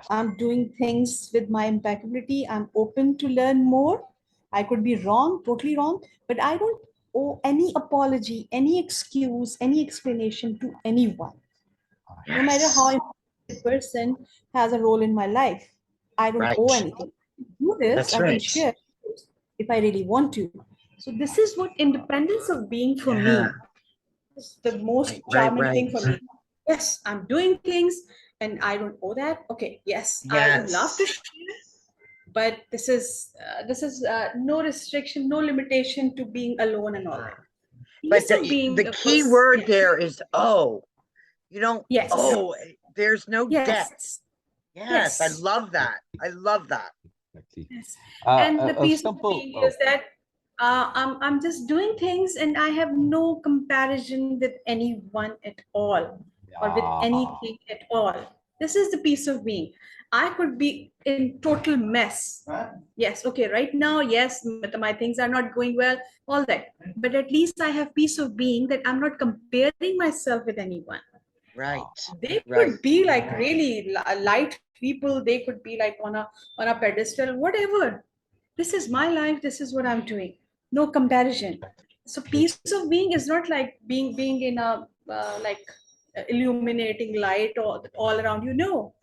I'm doing things with my impeccability. I'm open to learn more. I could be wrong, totally wrong, but I don't owe any apology, any excuse, any explanation to anyone, no matter how Yes. important person has a role in my life. I don't owe Right. anything. Do this, That's I can right. share if I really want to. So this is what independence of being for Yeah. me is the most Right. Right. charming Right. thing for me. Yes, I'm doing things and I don't owe that. Okay, yes, I would love to Yes. share, but this is no restriction, no limitation to being alone and all that. But Piece of being the key was word yes, there is oh. You don't yes, oh. There's no debt. yes, Yes, I yes. love that. I love that. Exactly. Yes. And the A piece of simple. being Oh, is that I'm just doing things and I have no comparison with anyone at all or with yeah. anything at all. This is the piece of being. I could be in total mess. Yes, okay, right now, yes, my things are not going well, all that. But at least I have peace of being that I'm not comparing myself with anyone. Right. They Right. could be like really light people, they could be like on a pedestal, whatever. This is my life, this is what I'm doing, no comparison. So peace of being is not like being in a like illuminating light all around, you know.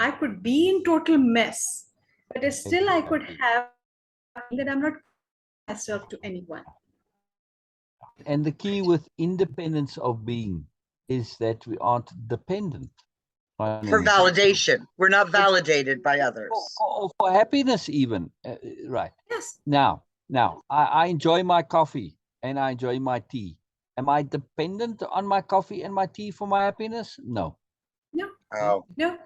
I could be in total mess, but still I could Exactly. have peace of being that I'm not comparing myself to anyone. And the key with independence of being is that we aren't dependent on For anything. validation. We're not Exactly. validated by For, others. for, for happiness, even. Right. Yes. Now, I enjoy my coffee and I enjoy my tea. Am I dependent on my coffee and my tea for my happiness? No. No. No. Oh. No.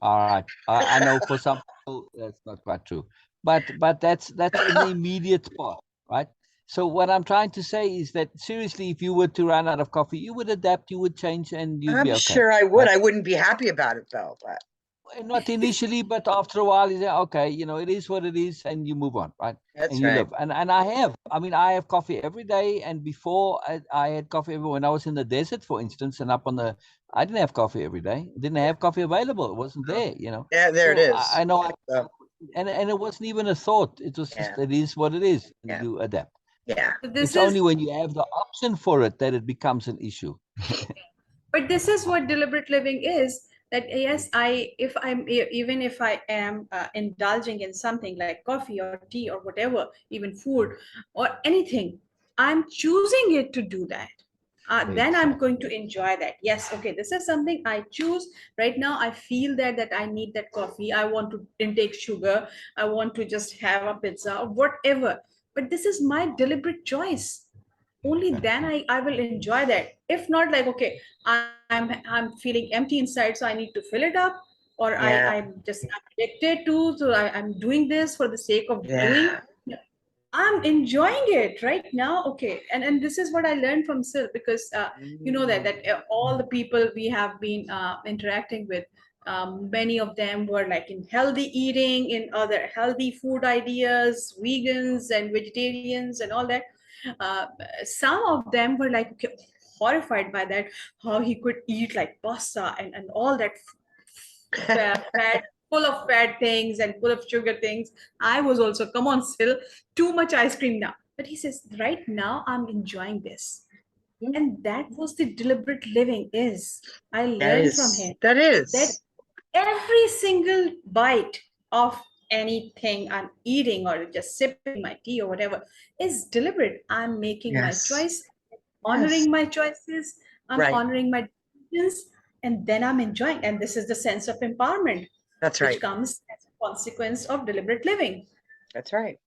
All right. I know for some people that's not quite true, but that's in the immediate part, right? So what I'm trying to say is that seriously, if you were to run out of coffee, you would adapt, you would change, and you'd I'm be okay, sure I would. right? I wouldn't be happy about it though, but Not initially, but after a while, you say, okay, it is what it is, and you move on, right? And that's you right. live. And I have coffee every day. And before I had coffee when I was in the desert, for instance, and I didn't have coffee every day. Didn't have coffee available. It wasn't there. Yeah, there it So is. I know, So, and it wasn't even a thought. It was yeah. just, it is what it is. And Yeah. you adapt. Yeah. So this It's is only when you have the option for it that it becomes an issue. but this is what deliberate living is, that yes, I if I'm even if I am indulging in something like coffee or tea or whatever, even food or anything, I'm choosing it to do that. Then I'm going to enjoy that. Yes, okay, this is something I choose. Right now I feel that I need that coffee, I want to intake sugar, I want to just have a pizza or whatever, but this is my deliberate choice. Only then I will enjoy that. If not, like, okay, I'm feeling empty inside, so I need to fill it up, or Yeah. I'm addicted to, so I'm doing this for the sake of doing. Yeah. I'm enjoying it right now. Okay, and this is what I learned from Sil, because you know that all the people we have been interacting with, many of them were like in healthy eating, in other healthy food ideas, vegans and vegetarians and all that. Uh, some of them were like, okay, horrified by that, how he could eat like pasta and all that fat, full of fat things and full of sugar things. I was also, come on, still too much ice cream now. But he says, right now I'm enjoying this. And that was the deliberate living is. I That learned from is. him That that is. every single bite of anything I'm eating or just sipping my tea or whatever is deliberate. I'm making my Yes. choice. honoring my choices, I'm Right. honoring my decisions, and then I'm enjoying. And this is the sense of empowerment, That's which right. comes as a consequence of deliberate living. That's right.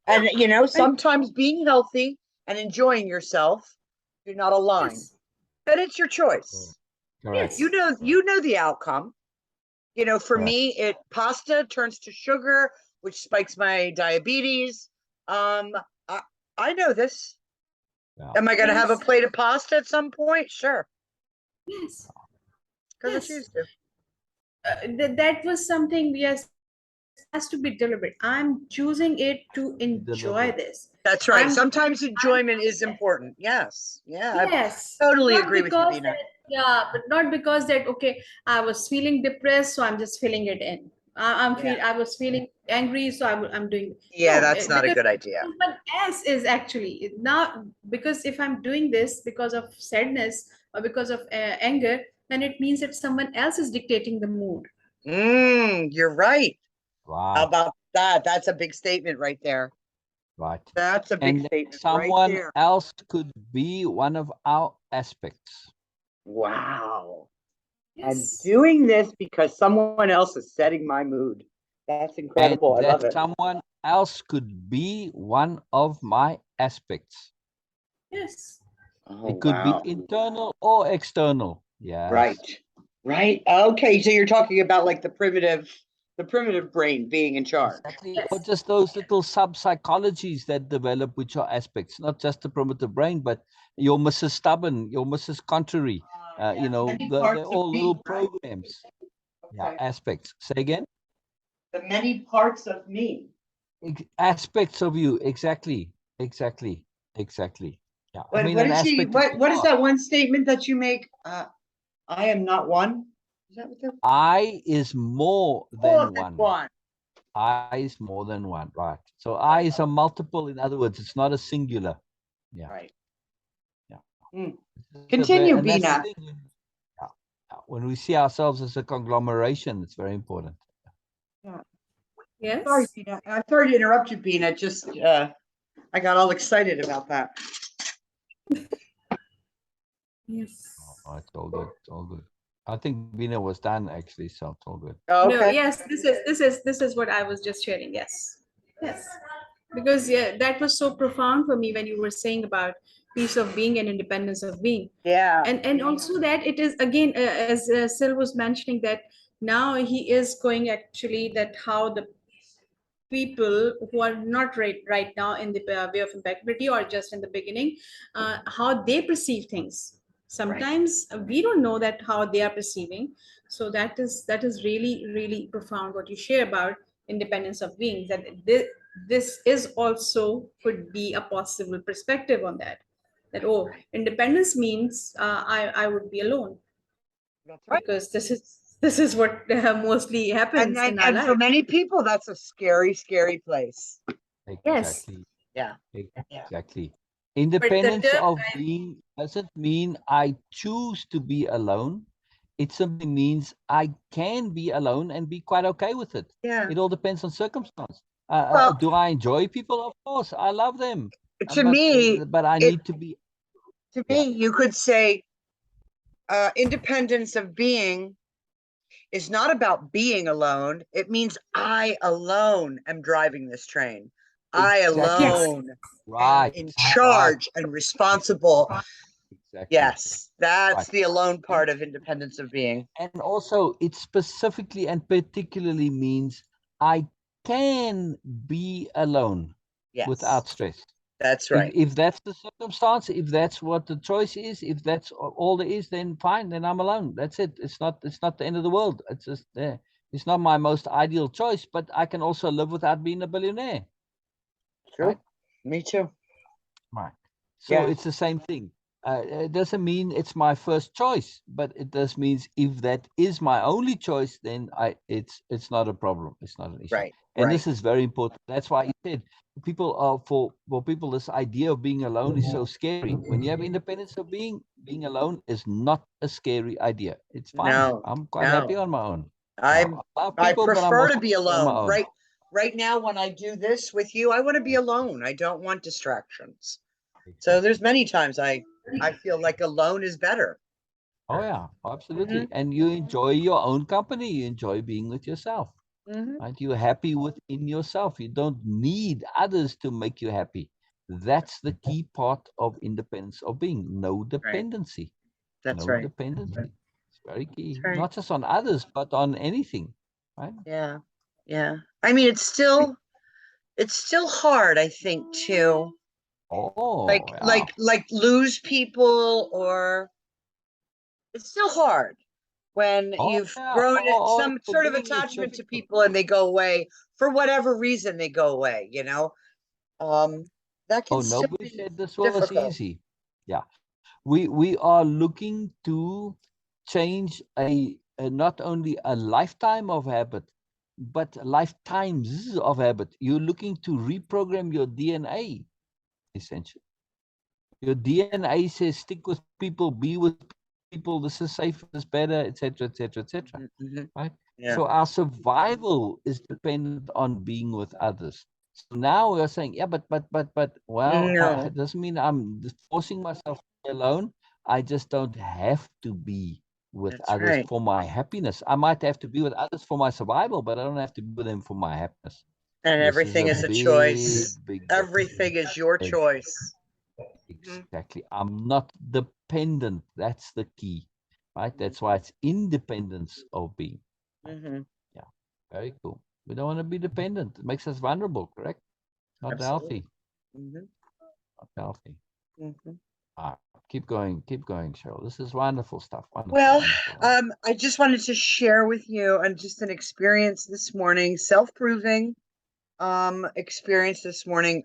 Yeah. And you know, And sometimes being healthy and enjoying yourself do not align. yes, But it's your choice. Correct. You yes, know the outcome. You know, for Correct. me, pasta turns to sugar, which spikes my diabetes. Um, I, I know this. Yeah. Am I going to have a yes, plate of pasta at some point? Sure, yes, because I yes. choose to. That was something, yes, it has to be deliberate. I'm choosing it to enjoy Deliberate. this. That's right. I'm, Sometimes I'm, enjoyment is important. Yes. Yeah, I yes, totally not agree with you, because Beena. that, yeah, but not because that, okay, I was feeling depressed, so I'm just filling it in. Yeah. I was feeling angry, so I'm doing, Yeah, no, that's not a because good idea. someone else is actually now, because if I'm doing this because of sadness or because of anger, then it means that someone else is dictating the mood. You're right. How Right. about that? That's a big statement right there. Right. That's a big And statement right someone there. else could be one of our aspects. Wow. I'm Yes. doing this because someone else is setting my mood. That's And incredible. I love that it. someone else could be one of my aspects. Yes. Oh, It could be wow. internal or external. Right. Yes. Right. Okay. So you're talking about like the primitive brain being in charge. Exactly. Or Yes. just those little sub-psychologies that develop, which are aspects, not just the primitive brain, but your Mrs. Stubborn, your Mrs. Contrary, Yeah, many they're parts of all me, little right? programs. Yeah, Okay. aspects. Say again? The many parts of me. Aspects of you. Exactly. Exactly. Exactly. Yeah. I mean, What an is she? aspect of who What you is are. that one statement that you make? I am not one. Is that what the I is more more than than one. one? I is more than one. Right. So I is a multiple. In other words, it's not a singular. Yeah. Right. Yeah. Mm. And that's the Continue, thing. Beena. Yeah. When we see ourselves as a conglomeration, it's very important. Yeah. Sorry, Yes. Beena. I'm sorry to interrupt you, Beena. Just I got all excited about that. Yes. Oh, it's all good. It's all good. I think Beena was done actually, so it's all good. Oh, No, okay. yes, this is what I was just sharing. Yes. Yes. Because yeah, that was so profound for me when you were saying about peace of being and independence of being. Yeah. And also that it is again, as Sil was mentioning, that now he is going actually that how the people who are not right now in the way of impeccability or just in the beginning, how they perceive things. Right. Sometimes we don't know that how they are perceiving. So that is really profound what you share about independence of beings. That this is also could be a possible perspective on that. That, oh, Right. independence means I would be alone, That's right. because this is what mostly happens in our And for life. many people, that's a scary, scary place. Yes, Exactly. Yeah. Yeah. Exactly. but the Independence term, of being doesn't mean I choose to be alone. It simply means I can be alone and be quite okay with it. Yeah. It all depends on circumstance. Well, Do I enjoy people? Of course, I love them. to me, But I it need to be. to Yeah. me, you could say independence of being is not about being alone. It means I alone am driving this train. I Exactly. yes, alone am Right. in Right. charge and responsible. Exactly. Yes, that's Right. the alone And part of independence of being. and also it specifically and particularly means I can be alone Yes, without stress. that's If right. if that's the circumstance, if that's what the choice is, if that's all there is, then fine, then I'm alone. That's it. It's not the end of the world. It's just there. It's not my most ideal choice, but I can also live without being a billionaire. Right? True. Me too. Right. So Yeah. it's the same thing. It doesn't mean it's my first choice, but it does means if that is my only choice, then it's not a problem. It's not an issue. Right. And Right. this is very important. That's why he said people are for people this idea of being alone is so scary. When you have independence of being alone is not a scary idea. It's fun. No. I'm quite happy No. on my own. Yeah, I'm. I love I people, but I'm prefer also to be happy on my alone. own. Right now, when I do this with you, I want to be alone. I don't want distractions. So there's Exactly. many times I I feel like alone is better. Oh yeah, absolutely. And you enjoy your own company. You enjoy being with yourself. Right? You're happy within yourself. You don't need others to make you happy. That's the key part of independence of being. No dependency. That's No right. dependency. It's very key. That's right. Not just on others, but on anything. Right? Yeah. Yeah. I mean, it's still hard, I think, to Oh yeah. like lose people, or it's still hard when Oh you've yeah. grown Oh, some at the sort of beginning it's attachment to difficult. people and they go away for whatever reason. They go away, you know. That can Oh, still nobody be said this was difficult. easy. Yeah. We are looking to change not only a lifetime of habit, but lifetimes of habit. You're looking to reprogram your DNA, essentially. Your DNA says stick with people, be with people, this is safer, this is better, etc., etc., etc. Right? Yeah. So our survival is dependent on being with others. So now we're saying, yeah, well, No, it doesn't mean I'm forcing myself to be alone. I just don't have to be with that's others right. for my happiness. I might have to be with others for my survival, but I don't have to be with them for my happiness. And This is everything a is a big, choice. big difference. Everything is your choice. Exactly. I'm not dependent. That's the key, right? That's why it's independence of being. Mm-hmm. Yeah, very cool. We don't want to be dependent. It makes us vulnerable, correct? Not Absolutely. healthy. Mm-hmm. Not healthy. Mm-hmm. Ah, keep going, Cheryl. This is wonderful stuff. Wonderful, Well, wonderful, wonderful. I just wanted to share with you and just an experience this morning, self-proving experience this morning.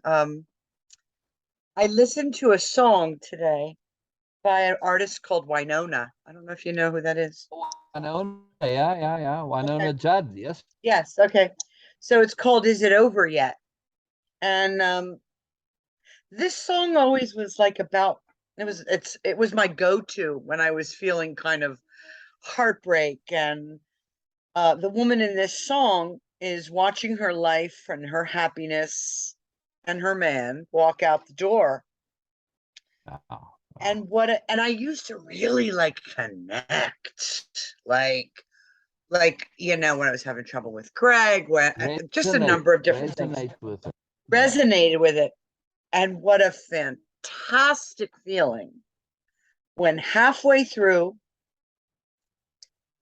I listened to a song today by an artist called Winona. I don't know if you know who that is. Winona, yeah. Okay. Winona Judd, yes. Yes. Okay. So it's called "Is It Over Yet?" And this song always was like about it was my go-to when I was feeling kind of heartbreak. And the woman in this song is watching her life and her happiness and her man walk out the door. Wow, wow. And I used to really like connect, when I was having trouble with Greg, when just a number of different things, Resonate with it. Yeah. resonated with it. And what a fantastic feeling when halfway through,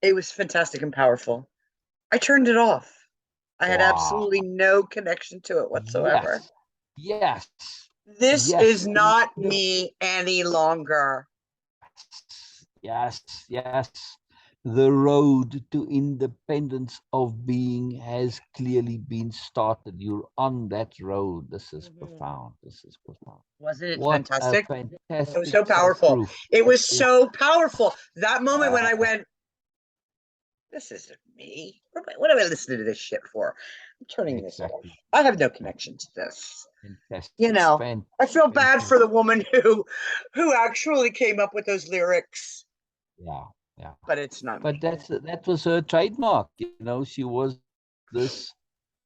it was fantastic and powerful. I turned it off. I had Wow. absolutely no connection to it whatsoever. Yes. Yes. This Yes. is not me any longer. Yes. The road to independence of being has clearly been started. You're on that road. This is profound. This is profound. Wasn't it What a fantastic? It was fantastic so powerful. self-proof. It That was is, so powerful. That moment when I uh, went, this isn't me. What am I listening to this shit for? I'm turning this off. exactly. I have no connection to this. You Fantastic. know, I feel bad Fantastic. for the woman who actually came up with those lyrics, Yeah. but it's not But me. that was her trademark. She was this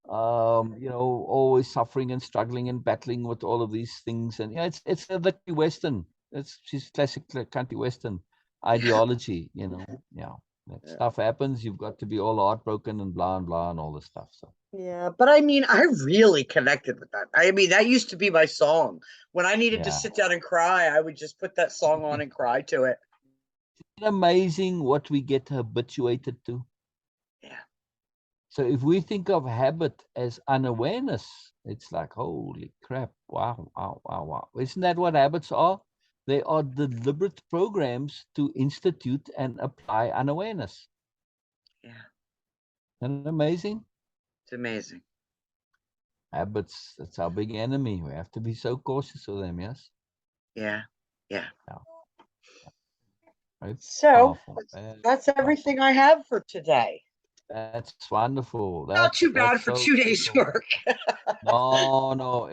always suffering and struggling and battling with all of these things. And it's the country western. She's classic country western ideology. Yeah, that Yeah. stuff happens. You've got to be all heartbroken and blah and blah and all this stuff. So Yeah, but I mean, I really connected with that. I mean, that used to be my song. When I needed to yeah, sit down and cry, I would just put that song on and cry to it. it's amazing what we get habituated to. Yeah. So if we think of habit as unawareness, it's like, holy crap, wow. Isn't that what habits are? They are deliberate programs to institute and apply unawareness. Yeah. Isn't it amazing? It's amazing. Habits, that's our big enemy. We have to be so cautious of them, yes? Yeah. Yeah. Yeah. Very So powerful. that's everything I have for today. That's wonderful. Not too That's bad for so 2 days' cool. work. No,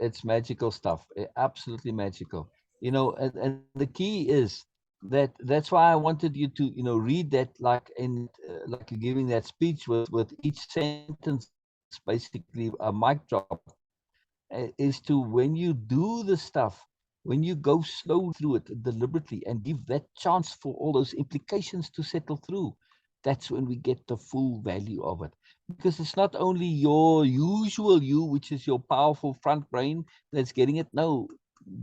it's magical stuff. Absolutely magical. And the key is that's why I wanted you to read that like you're giving that speech with each sentence basically a mic drop is to when you do the stuff when you go slow through it deliberately and give that chance for all those implications to settle through, that's when we get the full value of it. Because it's not only your usual you, which is your powerful front brain, that's getting it. No,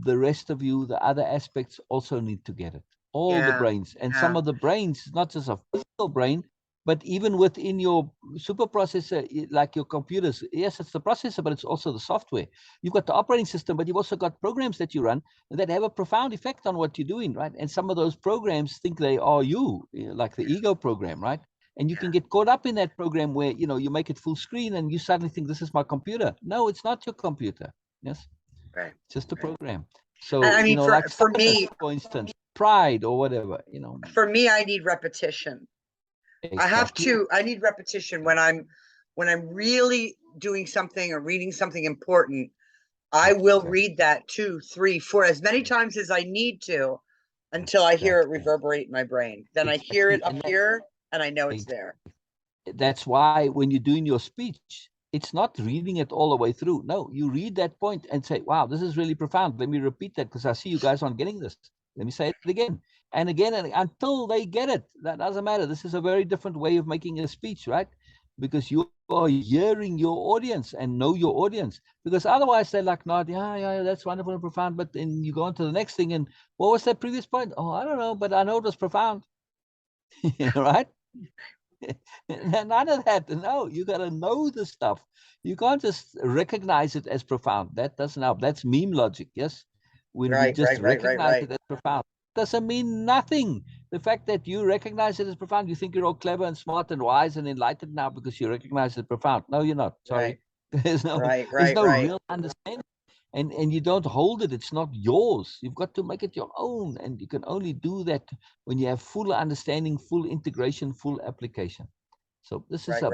the rest of you, the other aspects also need to get it. All the Yeah. brains. And some Yeah. of the brains, not just a physical brain, but even within your super processor, like your computers, yes, it's the processor, but it's also the software. You've got the operating system, but you've also got programs that you run that have a profound effect on what you're doing, right? And some of those programs think they are you, like the ego program, right? And you can get caught up in that program where, you know, you make it full screen and you suddenly think this is my computer. No, it's not your computer. Yes, Right. just a Right. program. So, I you mean, know, like for stubbornness, me, for instance, pride or whatever, you know. I need repetition. Exactly. I need repetition when I'm really doing something or reading something important. I will read that 2, 3, 4, as many times as I need to until I hear it Exactly. reverberate in my brain. Then I hear it Exactly. up here and I know it's there. That's why when you're doing your speech, it's not reading it all the way through. No, you read that point and say, wow, this is really profound. Let me repeat that because I see you guys aren't getting this. Let me say it again and again and until they get it. That doesn't matter. This is a very different way of making a speech, right? Because you are hearing your audience and know your audience. Because otherwise they're like, no, yeah, that's wonderful and profound. But then you go on to the next thing and what was that previous point? Oh, I don't know, but I know it was profound. Right? None of that. No, you got to know the stuff. You can't just recognize it as profound. That doesn't help. That's meme logic. Yes. When we just recognize it as profound, doesn't mean nothing. The fact that you recognize it as profound, you think you're all clever and smart and wise and enlightened now because you recognize it profound. No, you're not. Sorry. There's no real understanding. And you don't hold it. It's not yours. You've got to make it your own. And you can only do that when you have full understanding, full integration, full application. So this is a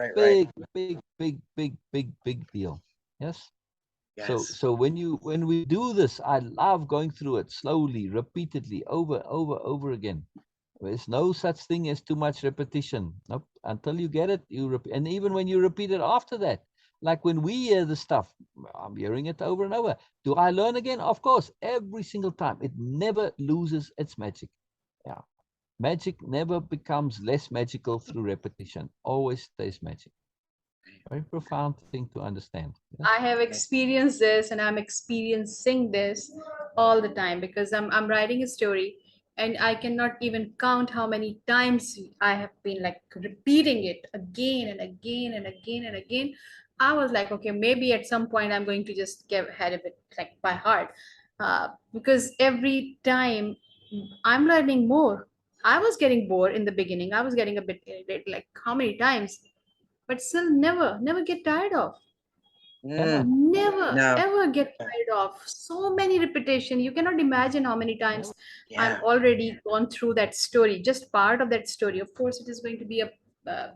big deal. Yes. So when we do this, I love going through it slowly, repeatedly, over again. There's no such thing as too much repetition. Nope. Until you get it, you repeat. And even when you repeat it after that, like when we hear the stuff, I'm hearing it over and over. Do I learn again? Of course, every single time. It never loses its magic. Yeah. Magic never becomes less magical through repetition. Always stays magic. Very profound thing to understand. Yes? I have experienced this and I'm experiencing this all the time because I'm writing a story and I cannot even count how many times I have been like repeating it again and again and again and again. I was like, okay, maybe at some point I'm going to just get ahead of it like by heart. Because every time I'm learning more. I was getting bored in the beginning. I was getting a bit irritated, like how many times, but still never get tired of. Never. Never No. ever get tired of so many repetition. You cannot imagine how many times I'm Yeah. already gone through that story, just part of that story. Of course, it is going to be a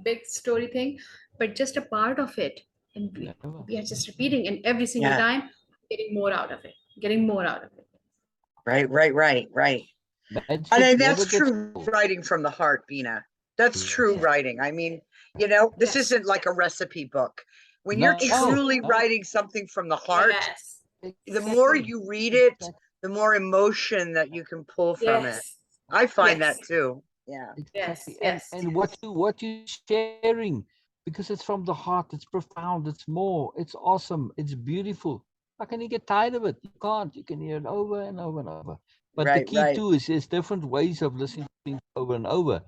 big story thing, but just a part of it. And Never. we are just repeating, and every single time, getting more out of it, getting more out of it. Right. Magic And never that's gets true old. writing from the heart, Beena. That's true Yes. writing. I mean, you know, this Yes. isn't like a recipe book. When you're No, truly no. writing something from the heart, Yes. the more Exactly. you read it, the more emotion that you can pull from it. Yes. I find that Yes. too. Yeah. Yes. Exactly. Yes. And what you sharing, because it's from the heart, it's profound, it's more, it's awesome, it's beautiful. How can you get tired of it? You can't. You can hear it over and over and over. But the key Right. too is different ways of listening to things over and over.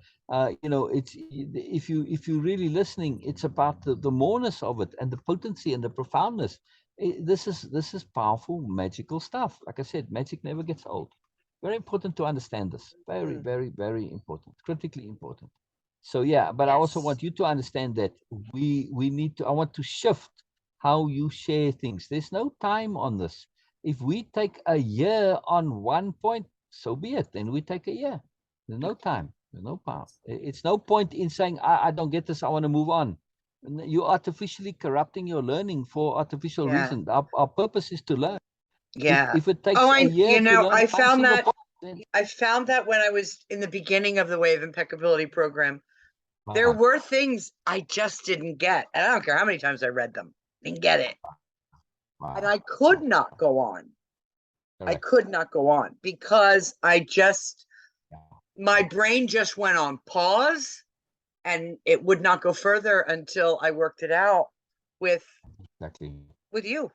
You know, it's if you really listening, it's about the moreness of it and the potency and the profoundness. This is powerful, magical stuff. Like I said, magic never gets old. Very important to understand this. Very important. Critically important. So yeah, but I also Yes. want you to understand that we need to. I want to shift how you share things. There's no time on this. If we take a year on one point, so be it. Then we take a year. There's no time. There's no power. It's no point in saying I don't get this. I want to move on. You're artificially corrupting your learning for artificial Yeah. reasons. Our purpose is to learn. Yeah. If it takes a year to learn I one found single that point, then when I was in the beginning of the Wave Impeccability program, there wow, were things I just didn't get. And I don't care how many times I read them, didn't get it. And wow, I could not go on. I could not go on because my brain just went on pause and it would not go further until I worked it out with you,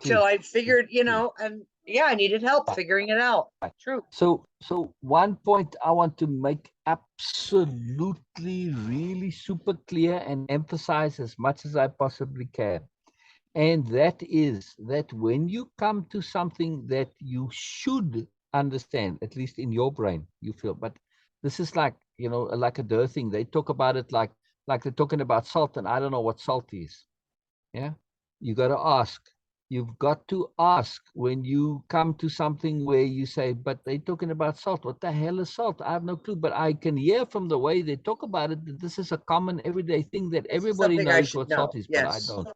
till I figured, and I needed help figuring it out. True. So one point I want to make absolutely really super clear and emphasize as much as I possibly can. And that is that when you come to something that you should understand, at least in your brain, you feel, but this is like, like a dirt thing. They talk about it like they're talking about salt, and I don't know what salt is. Yeah. You got to ask. You've got to ask when you come to something where you say, but they're talking about salt. What the hell is salt? I have no clue, but I can hear from the way they talk about it that this is a common everyday thing that everybody knows what salt is, but I don't.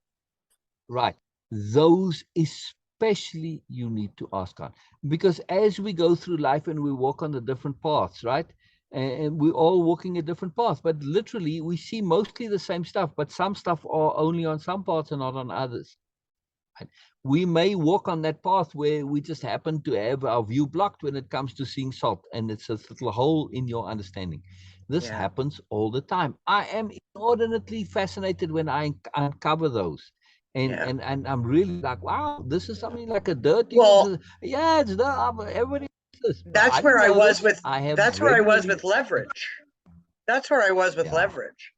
Right. Those especially you need to ask on, because as we go through life and we walk on the different paths, right? And we're all walking a different path, but literally we see mostly the same stuff, but some stuff are only on some parts and not on others. Right? We may walk on that path where we just happen to have our view blocked when it comes to seeing salt, and it's a little hole in your understanding. This happens all the time. I am inordinately fascinated when I uncover those. And I'm really like, wow, this is something like a dirty. Well, it's everybody. That's where I was with. That's where I was with leverage. That's where I was with leverage.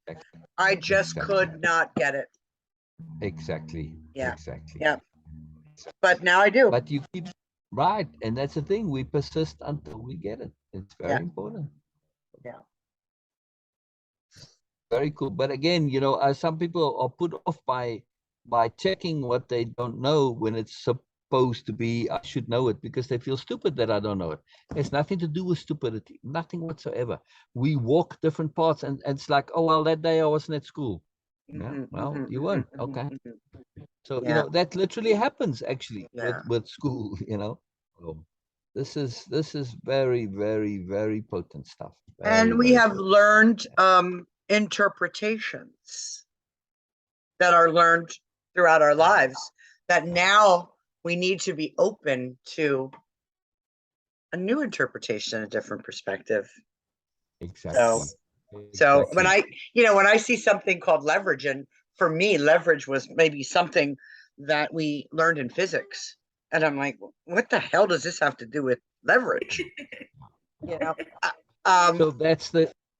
I just could not get it. Exactly. Yeah. Exactly. Yeah. But now I do. But you keep right, and that's the thing. We persist until we get it. It's very important. Yeah. Very cool. But again, some people are put off by checking what they don't know when it's supposed to be, I should know it, because they feel stupid that I don't know it. It's nothing to do with stupidity, nothing whatsoever. We walk different paths, and it's like, oh, well, that day I wasn't at school. Yeah, well, you weren't. Okay. So, that literally happens actually with school, So this is very, very, very potent stuff. And we have learned interpretations that are learned throughout our lives that now we need to be open to a new interpretation, a different perspective. Exactly. So when I see something called leverage, and for me, leverage was maybe something that we learned in physics, and I'm like, what the hell does this have to do with leverage? So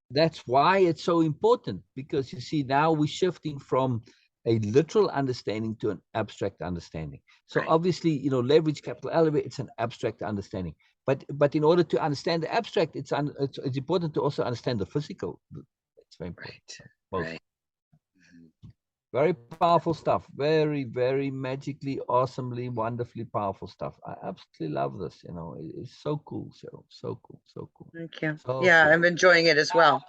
that's why it's so important, because you see, now we're shifting from a literal understanding to an abstract understanding. So obviously, leverage, capital L, it's an abstract understanding. But in order to understand the abstract, it's important to also understand the physical. It's very important. Both. Very powerful stuff. Very, very magically, awesomely, wonderfully powerful stuff. I absolutely love this. It's so cool, Cheryl. So cool. So cool. Thank you. So cool. I'm enjoying it as well.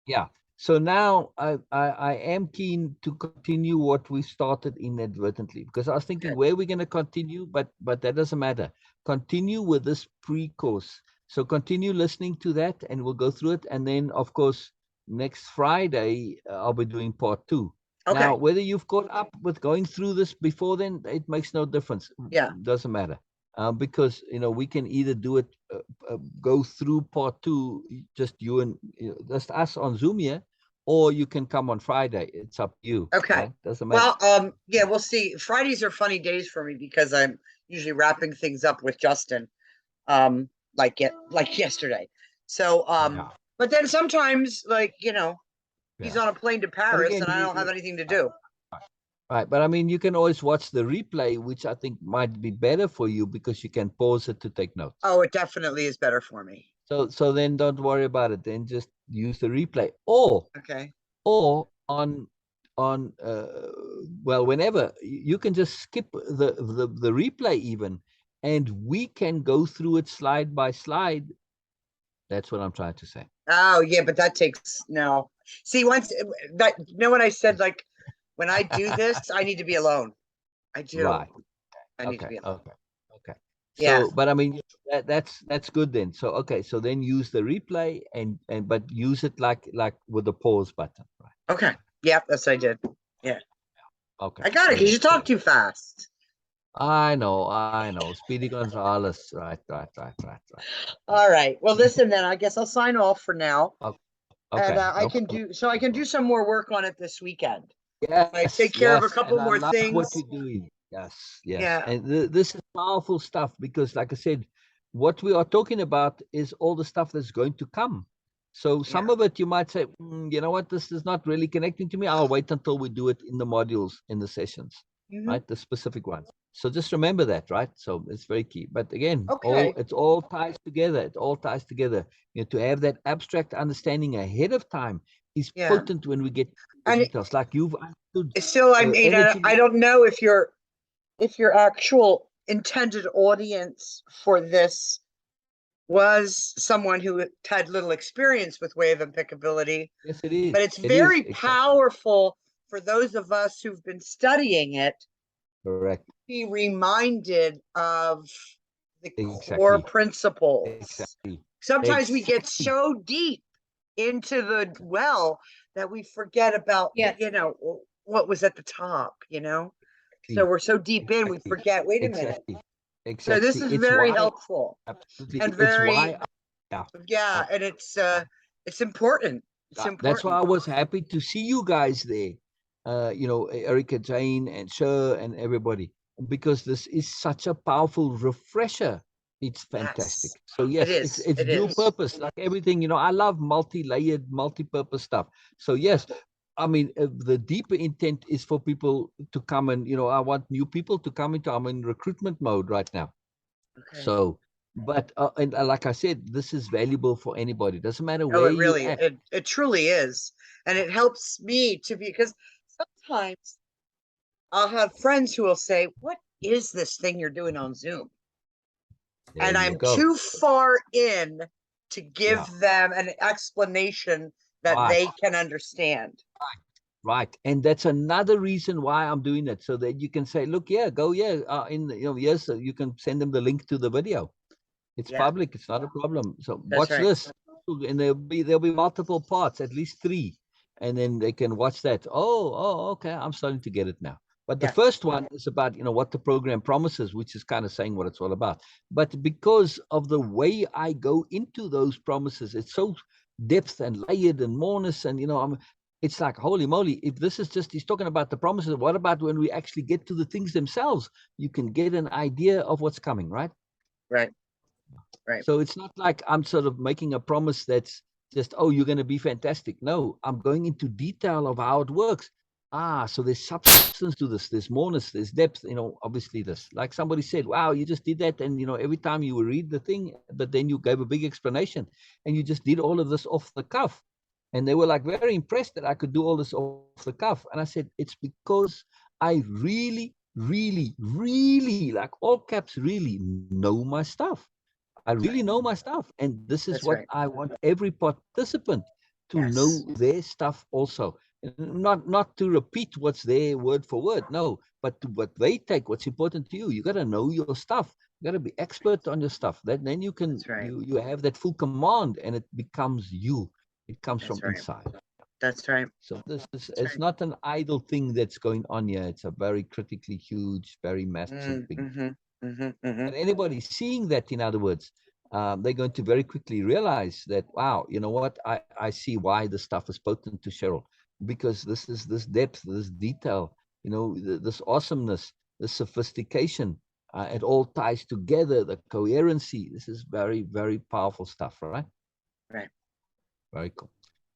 Yeah. So now I am keen to continue what we started inadvertently, because I was thinking where we're going to continue, but that doesn't matter. Continue with this pre-course. So continue listening to that, and we'll go through it. And then, of course, next Friday, I'll be doing part 2. Okay. Now, whether you've caught up with going through this before then, it makes no difference. Yeah. It doesn't matter. Because, we can either do it, go through part 2, just you and just us on Zoom here, or you can come on Friday. It's up to you. Okay. Right? Doesn't matter. Well, we'll see. Fridays are funny days for me because I'm usually wrapping things up with Justin, like yesterday. So, but then sometimes, he's on a plane to Paris, again, and I don't have anything to do. Right, but I mean, you can always watch the replay, which I think might be better for you because you can pause it to take notes. Oh, it definitely is better for me. So then don't worry about it. Then just use the replay, or on whenever you can just skip the replay even, and we can go through it slide by slide. That's what I'm trying to say. Oh yeah, but that takes no. See, once that what I said, like. When I do this, I need to be alone. I do. Right. I need to be alone. Okay. So, but I mean, that's good then. So, okay. So then use the replay but use it like with the pause button. Right. Okay. Yeah, that's what I did. Yeah. Okay. I got it because you talk too fast. I know. Speedy Gonzalez. Right. All right. Well, listen, then I guess I'll sign off for now. And Okay. I No can problem. do some more work on it this weekend. I Yes, take care of a yes. couple And I more love what things. you're doing. Yes, yes. Yeah. And this is powerful stuff because, like I said, what we are talking about is all the stuff that's going to come. So some Yeah. of it you might say, you know what, this is not really connecting to me. I'll wait until we do it in the modules, in the sessions, Hmm. right? The specific ones. So just remember that, right? So it's very key. But again, Okay. it all ties together. It all ties together. To have that abstract understanding ahead of time is Yeah. potent when we get the And details. Like you've understood it's still, I mean, energy. I don't know if your actual intended audience for this was someone who had little experience with wave impeccability, Yes, it is. but it's It is very exactly powerful for those of us who've been studying it, correct. be reminded of the core Exactly. principles. Exactly. Sometimes we get Exactly. so deep into the well that we forget about, Yes. what was at the top, so we're so deep in, we Exactly. forget, wait a minute. Exactly. So this Exactly. is It's very why helpful absolutely. and It's very, why. Yeah. yeah, and it's important. It's That's why important. I was happy to see you guys there. Erica, Jane, and Sher, and everybody, because this is such a powerful refresher. It's fantastic. Yes, So it yes, is. it's It dual is. purpose, like everything. I love multi-layered, multi-purpose stuff. So yes, I mean the deeper intent is for people to come and I want new people to come into. I'm in recruitment mode right now. Okay. So, but like I said, this is valuable for anybody. Doesn't matter Oh, where it you really, at. it truly is. And it helps me to be, because sometimes I'll have friends who will say, "What is this thing you're doing on Zoom?" There And you I'm go. too far in to give Yeah. them an explanation that Right. they can understand. Right. And that's another reason why I'm doing it, so that you can say, look, yeah, go, yeah, yes, you can send them the link to the video. It's Yeah, public. It's not a problem. So that's watch right. this, and there'll be multiple parts, at least 3, and then they can watch that. Okay, I'm starting to get it now. But the Yeah. first one is about what the program promises, which is kind of saying what it's all about. But because of the way I go into those promises, it's so depth and layered and moreness, and it's like, holy moly, if this is just he's talking about the promises, what about when we actually get to the things themselves? You can get an idea of what's coming, right? Right. Right. So it's not like I'm sort of making a promise that's just, oh, you're going to be fantastic. No, I'm going into detail of how it works. So there's substance to this. There's moreness. There's depth. Obviously this. Like somebody said, wow, you just did that, and every time you would read the thing, but then you gave a big explanation, and you just did all of this off the cuff, and they were like very impressed that I could do all this off the cuff. And I said, it's because I really, really, really, like all caps, really know my stuff. I really know my stuff. And this is That's what right. I want every participant to know Yes. their stuff also. Not to repeat what's there word for word, no, but to what they take, what's important to you. You got to know your stuff. You got to be expert on your stuff. Then you can That's right. you have that full command, and it becomes you. It comes from That's right. inside. That's right. So this is That's it's right. not an idle thing that's going on here. It's a very critically huge, very massive, Mm, big. mm-hmm. Mm-hmm. Mm-hmm. And anybody seeing that, in other words, they're going to very quickly realize that, wow, you know what? I see why this stuff is potent to Cheryl, because this depth, this detail, this awesomeness, this sophistication, it all ties together, the coherency. This is very, very powerful stuff, right? Right. Very cool.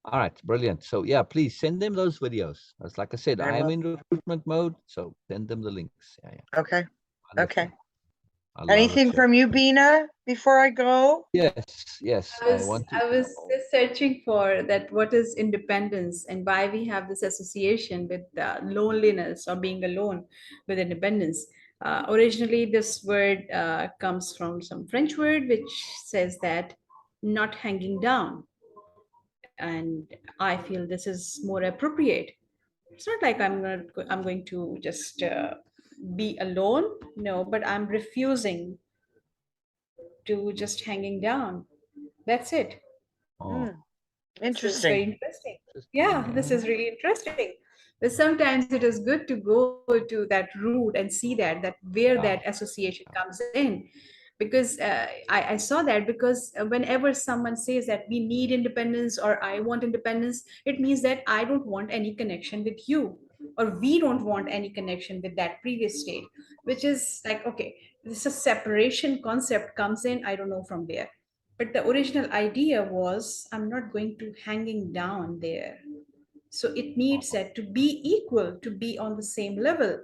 All right, brilliant. So yeah, please send them those videos. As like I said, I I am will. in recruitment mode, so send them the links. Yeah. Okay. Okay. Wonderful. I love it, Anything Cheryl. from you, Beena, before I go? Yes. I I was want to. I was just searching for that. What is independence and why we have this association with loneliness or being alone with independence. Originally, this word comes from some French word which says that not hanging down, and I feel this is more appropriate. It's not like I'm going to just be alone. No, but I'm refusing to just hanging down. That's it. Oh, Hmm. This is very Interesting. interesting. interesting. Yeah, this Yeah. is really interesting. But sometimes it is good to go to that route and see that where that Yeah. association comes in, because I saw that, because whenever someone says that we need independence or I want independence, it means that I don't want any connection with you, or we don't want any connection with that previous state, which is like, okay, this is separation concept comes in, I don't know from where. But the original idea was, I'm not going to hanging down there. So it needs that to be equal, to be on the same level.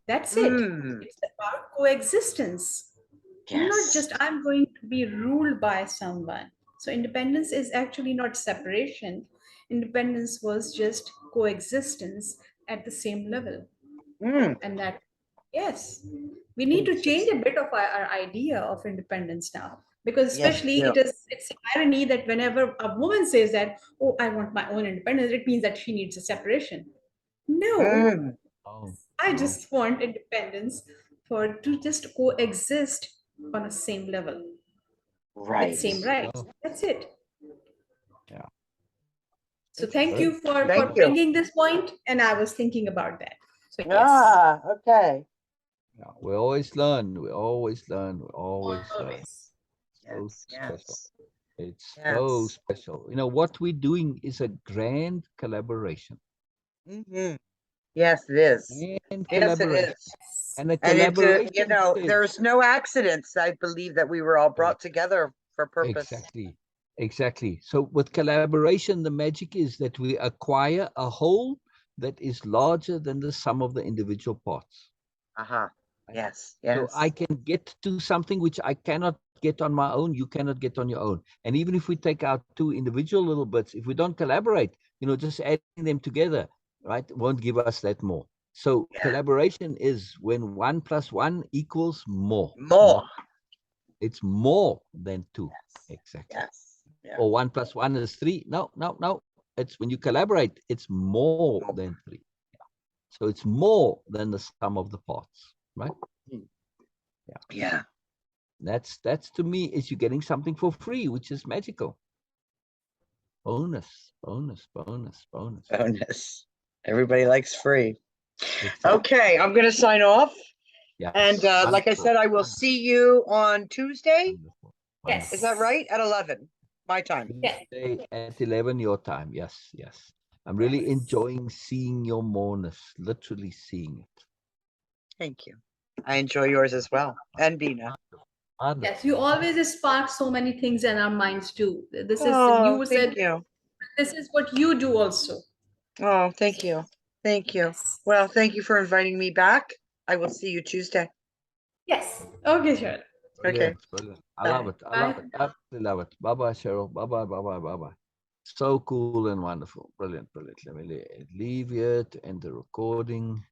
That's it. Mm, It's about coexistence, not yes. just I'm going to be ruled by someone. So independence is actually not separation. Independence was just coexistence at the same level. Mm, And that, yes, we need to change Exactly. a bit of our idea of independence now. Because yes, especially yeah. it's irony that whenever a woman says that, oh, I want my own independence, it means that she needs a separation. No, Mm, Oh, I no. just want independence for to just coexist on a same level with right. same There you rights. go. That's it. Yeah. So thank Great. you for Thank you. bringing this point, and I was thinking about that. So yes, Ah, okay. Yeah. We always learn. We always learn. We always learn. always. So Yes, special. yes, It's so yes. special. You know, what we're doing is a grand collaboration. Hmm. Yes, it is. Grand Yes, it collaboration. is. And a And you collaboration know, says, there's no accidents. I believe that we were all brought together for purpose. exactly. Exactly. So with collaboration, the magic is that we acquire a whole that is larger than the sum of the individual parts. Uh-huh. Right? Yes, So I yes. can get to something which I cannot get on my own, you cannot get on your own. And even if we take out two individual little bits, if we don't collaborate, just adding them together, right, won't give us that more. So Yeah. collaboration is when 1 + 1 equals more, More. not it's more than two. Yes. Exactly. Yes. Yeah. Or 1 + 1 is 3. No, no, no. It's when you collaborate, it's more More. than 3. So it's more than the sum of the parts, right? Mm. Yeah. Yeah. That's to me is you're getting something for free, which is magical. Bonus, bonus, bonus, bonus. Bonus. Everybody likes free. Exactly. Okay, I'm going to sign off. And Yes. like I Wonderful. said, I will Wonderful. see you on Tuesday. Wonderful. Is Wonderful. that Yes. right? At 11, my time. Yes. Tuesday at 11 your time. Yes. Yes. I'm really Yes. enjoying seeing your moreness, literally seeing it. Thank you. I enjoy yours as well. And Beena. Yes. Wonderful. You always spark so many things in our minds too. This is, Oh, you thank said you. this is what you do also. Oh, thank you. Thank you. Yes. Well, thank you for inviting me back. I will see you Tuesday. Yes. Okay, sure. Okay. Brilliant. Brilliant. I love Bye. it. I Bye love for it. now. Absolutely love it. Bye bye, Cheryl. Bye bye. Bye bye. Bye bye. So cool and wonderful. Brilliant. Brilliant. Let me leave here to end the recording.